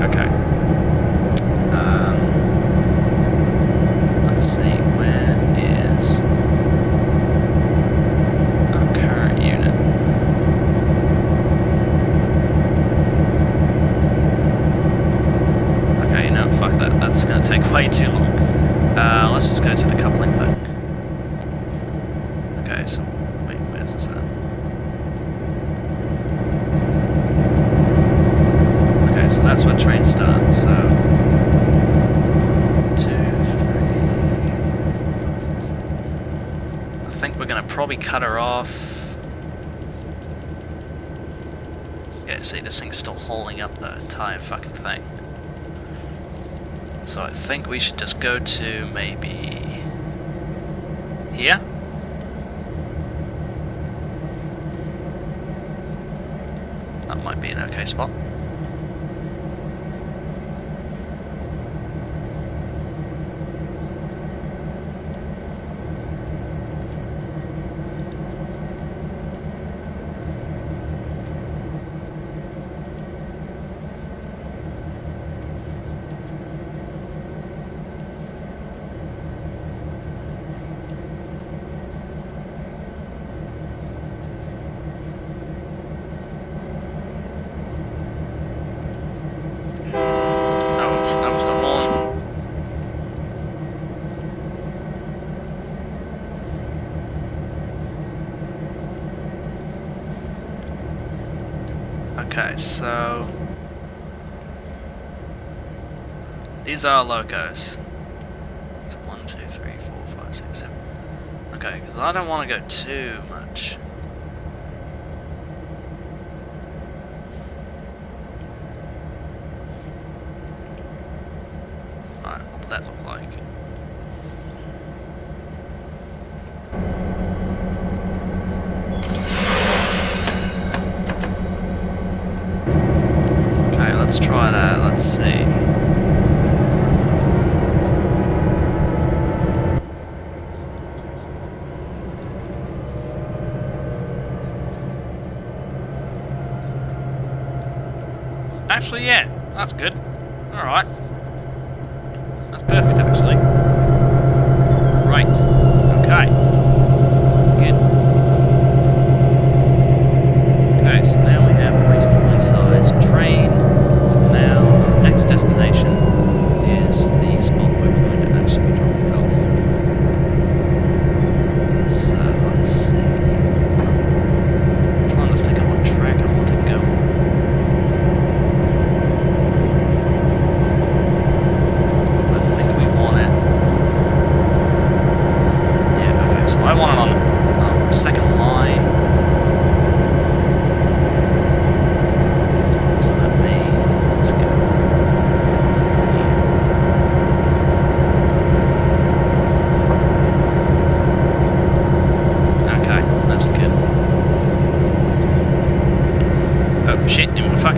Speaker 1: Okay. Let's see, where is our current unit? Okay, no, fuck that. That's gonna take way too long. Let's just go to the coupling thing. Okay, so wait, where's this at? Okay, so that's where trains start. So 2, 3. I think we're gonna probably cut her off. Yeah, see, this thing's still holding up the entire fucking thing. So I think we should just go to maybe here. That might be an okay spot. That was the horn. Okay, so these are locos. So 1, 2, 3, 4, 5, 6, 7. Okay, because I don't want to go too much. Alright, what would that look like? Okay, let's try that. Let's see. Actually, yeah, that's good. Alright. That's perfect, actually. Right. Okay. Good. Okay, so now we have a reasonably sized train. So now our next destination is the spot where we're going to actually be dropping it off. So, let's see. I'm trying to think of what track I want to go on.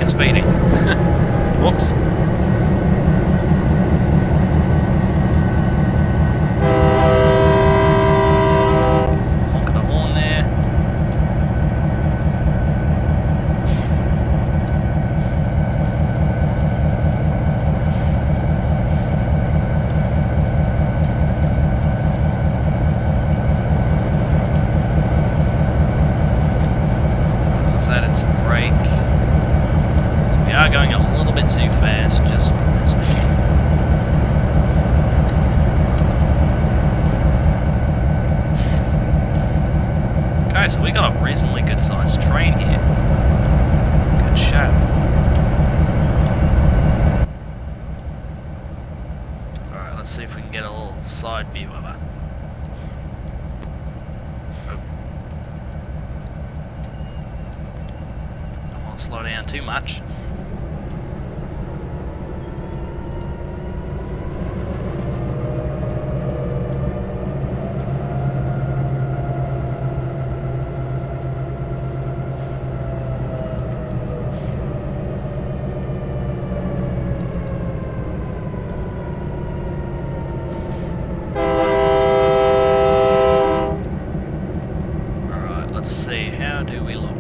Speaker 1: and speeding. Whoops. Honk of the horn there. Let's add in some brake. So we are going a little bit too fast just for this mission. Okay, so we got a reasonably good sized train here. Good show. Alright, let's see if we can get a little side view of it. Don't want to slow down too much. Let's see, how do we look?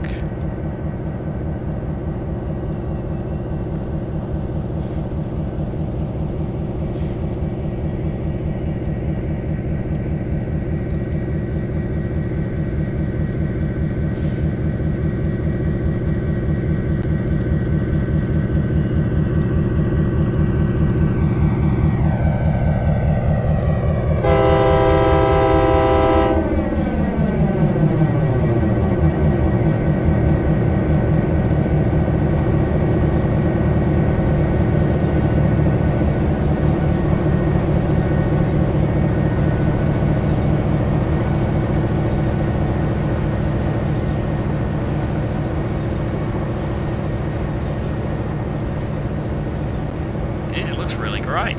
Speaker 1: Really great.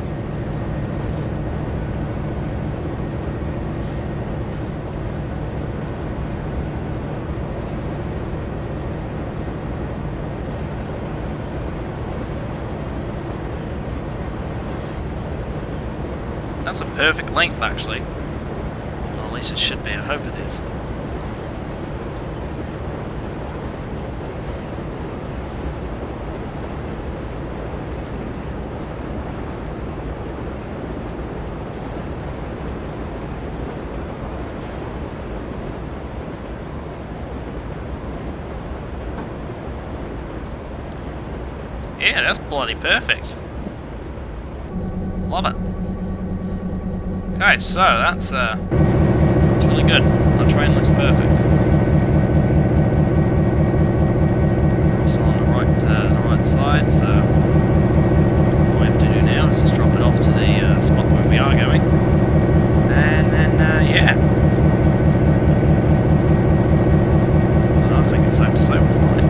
Speaker 1: That's a perfect length actually. Well, at least it should be, I hope it is. Yeah, that's bloody perfect. Love it. Okay, so that's really good. Our train looks perfect. Also on the right side, so all we have to do now is just drop it off to the spot where we are going, and then yeah, I think it's safe to say we're flying.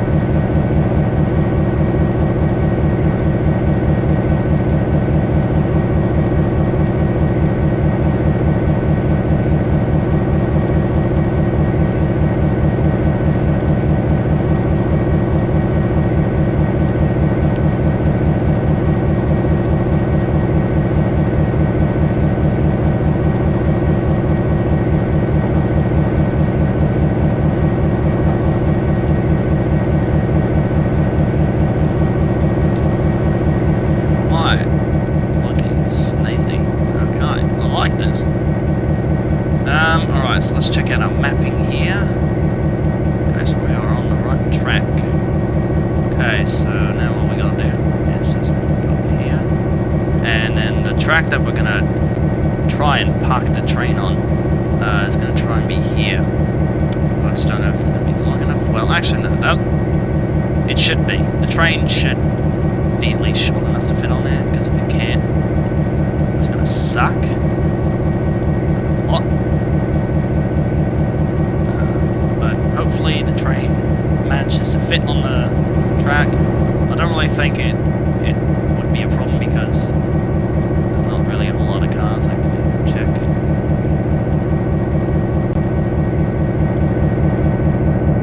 Speaker 1: Alright, so let's check out our mapping here. Okay, so we are on the right track. Okay, so now what we gotta do is just put it up here. And then the track that we're gonna try and park the train on is gonna try and be here. I just don't know if it's gonna be long enough. Well, actually, no, it should be. The train should be at least short enough to fit on there, because if it can't, it's gonna suck. But hopefully the train manages to fit on the track. I don't really think it would be a problem because there's not really a whole lot of cars I can check.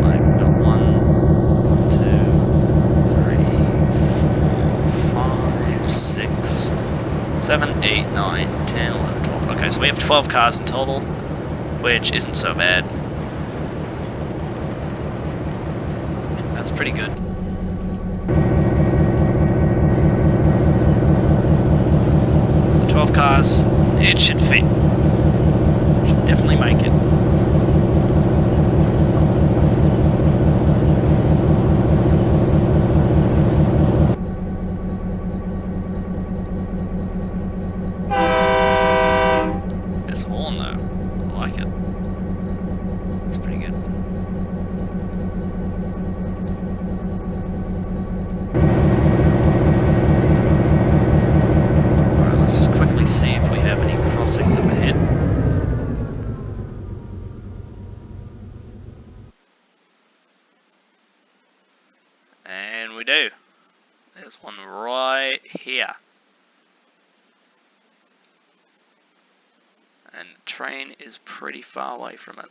Speaker 1: Like, we've got 1, 2, 3, 7, 8, 9, 10, 11, 12. Okay, so we have 12 cars in total, which isn't so bad. That's pretty good. So 12 cars, it should fit. Should definitely make it. This horn though, I like it. It's pretty good. Alright, let's just quickly see if we have any crossings up ahead. And we do. There's one right here. And the train is pretty far away from it.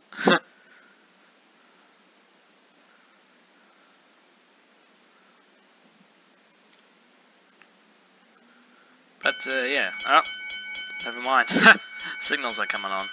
Speaker 1: But yeah, oh, never mind. Signals are coming on.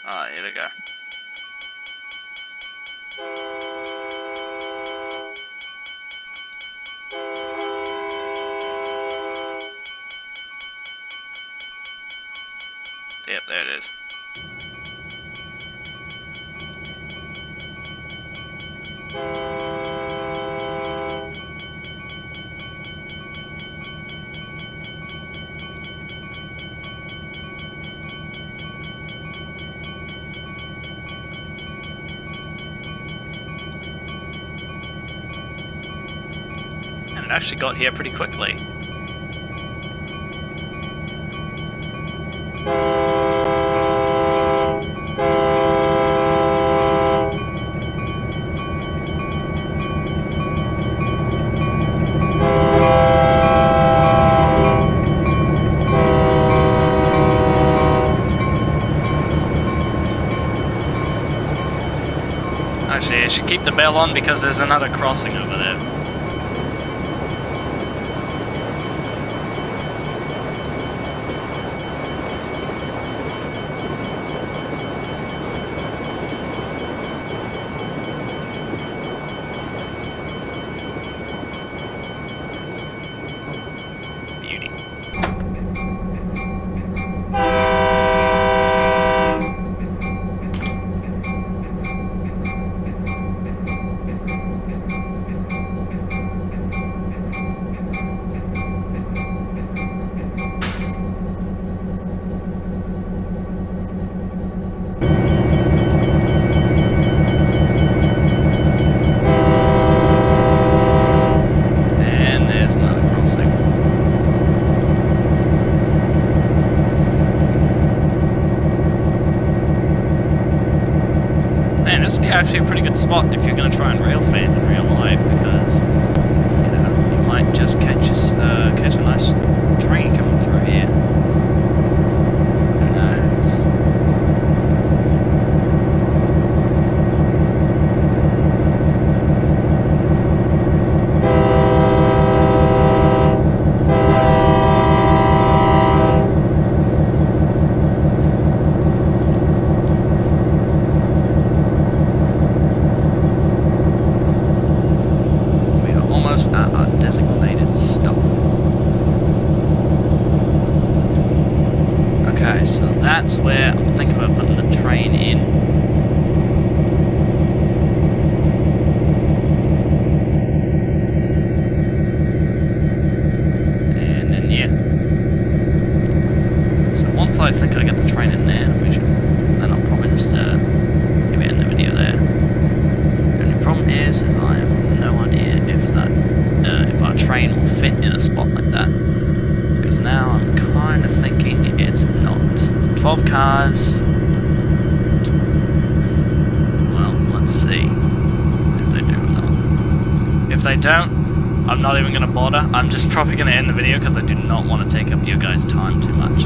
Speaker 1: Ah, here we go. Yep, there it is. And it actually got here pretty quickly. Actually, I should keep the bell on because there's another crossing over there. Beauty. And there's another crossing. Man, this would be actually a pretty good spot if you're going to try and rail fan in real life, because you know, you might just catch a nice train coming through here. Who knows? We are almost at our designated stop. Okay, so that's where I'm thinking about putting the train in. And then yeah. So once I think I get the train in there, then I'll probably just maybe end the video there. The only problem is I have no idea if our train will fit in a spot like that. Because now I'm kind of thinking it's not. 12 cars. Well, let's see if they do or not. If they don't, I'm not even going to bother. I'm just probably going to end the video because I do not want to take up your guys' time too much.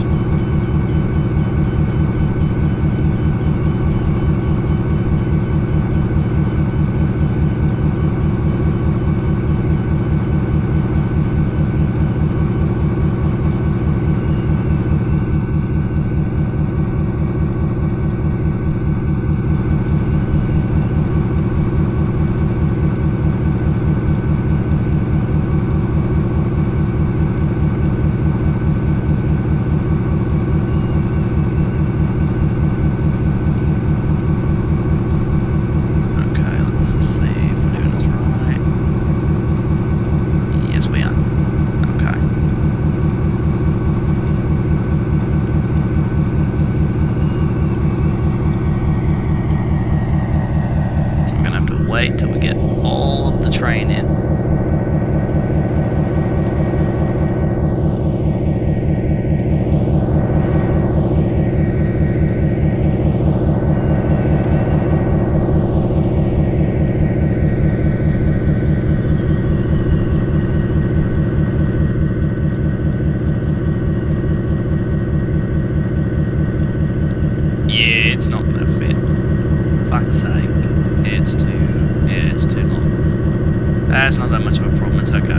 Speaker 1: Wait till we get all of the train in. Yeah, it's not gonna fit. Fuck's sake. It's too long. That's not that much of a problem, it's okay.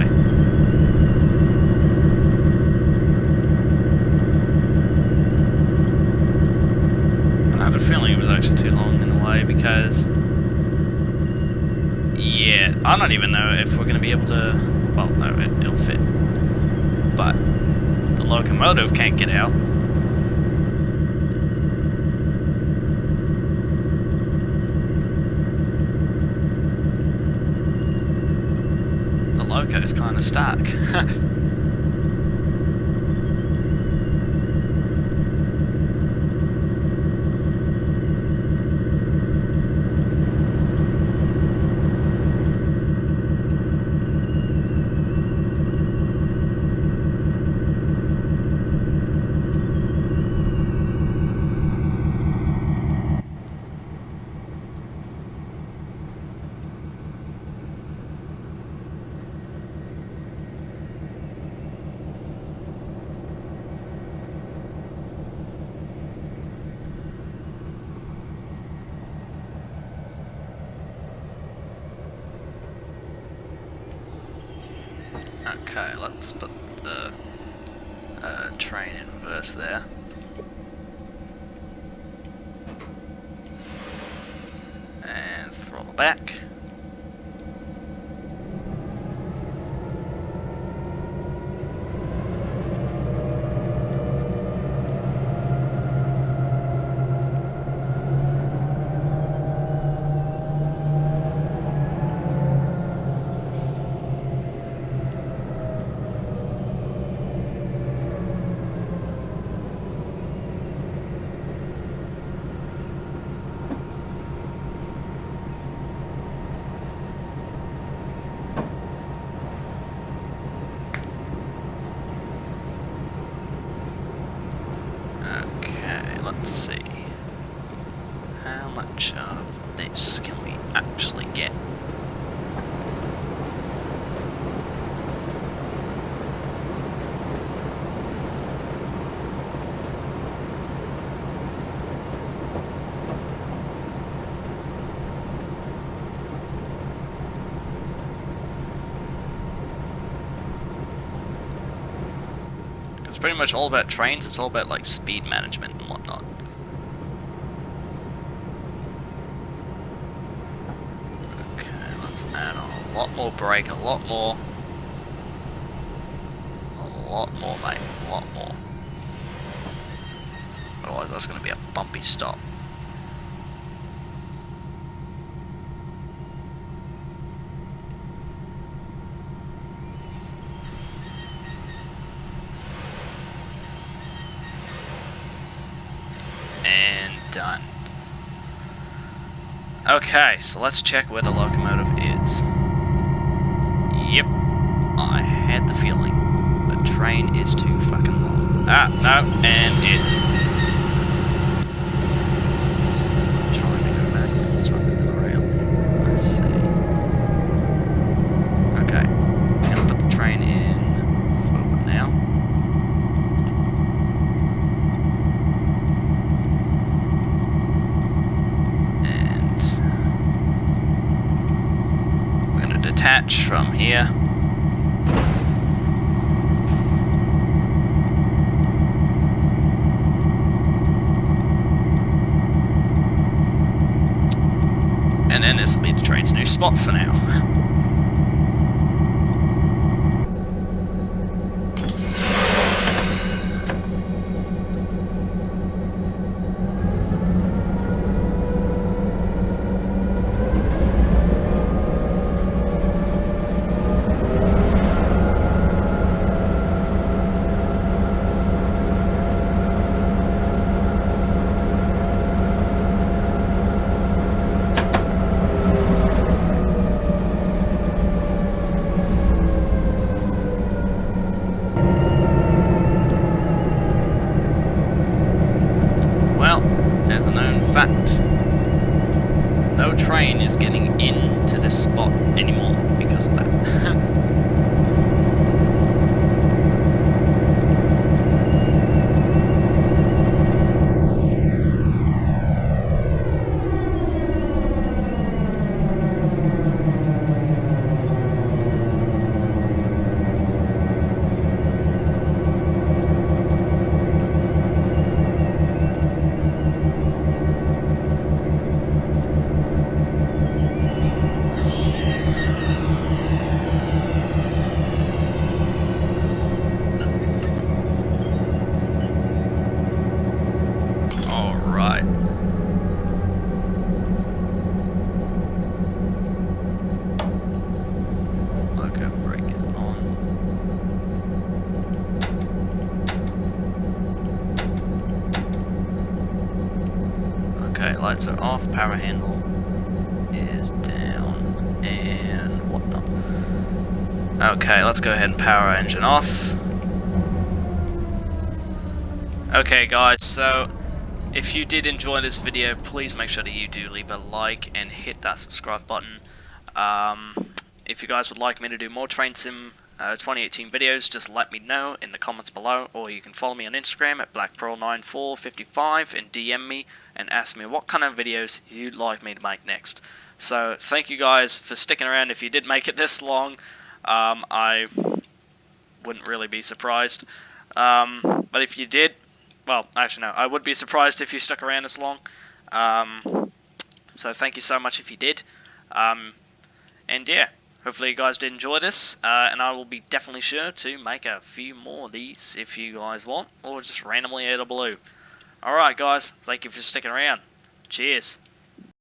Speaker 1: I had a feeling it was actually too long in a way because, yeah, I don't even know if we're going to be able to, well, no, it'll fit. But the locomotive can't get out. Loco's kind of stuck. Okay, let's put the train in reverse there. And throttle back. Let's see. How much of this can we actually get? It's pretty much all about trains, it's all about like speed management and whatnot. Okay, let's add on a lot more brake, a lot more, mate, a lot more. Otherwise that's going to be a bumpy stop. And done. Okay, so let's check where the locomotive is. Yep, I had the feeling. The train is too fucking long. Ah, no, and it's trying to go back because it's running into the rail. Let's see. detach from here. And then this will be the train's new spot for now. As a known fact, no train is getting into this spot anymore because of that. Alright. Loco brake is on. Okay, lights are off, power handle is down, and whatnot. Okay, let's go ahead and power engine off. Okay guys, so if you did enjoy this video, please make sure that you do leave a like and hit that subscribe button. If you guys would like me to do more Train Sim 2018 videos, just let me know in the comments below, or you can follow me on Instagram at blackpearl9455 and DM me and ask me what kind of videos you'd like me to make next. So thank you guys for sticking around. If you did make it this long, I wouldn't really be surprised. But if you did, well, actually no, I would be surprised if you stuck around this long. So thank you so much if you did. And yeah, hopefully you guys did enjoy this, and I will be definitely sure to make a few more of these if you guys want, or just randomly out of blue. Alright guys, thank you for sticking around. Cheers.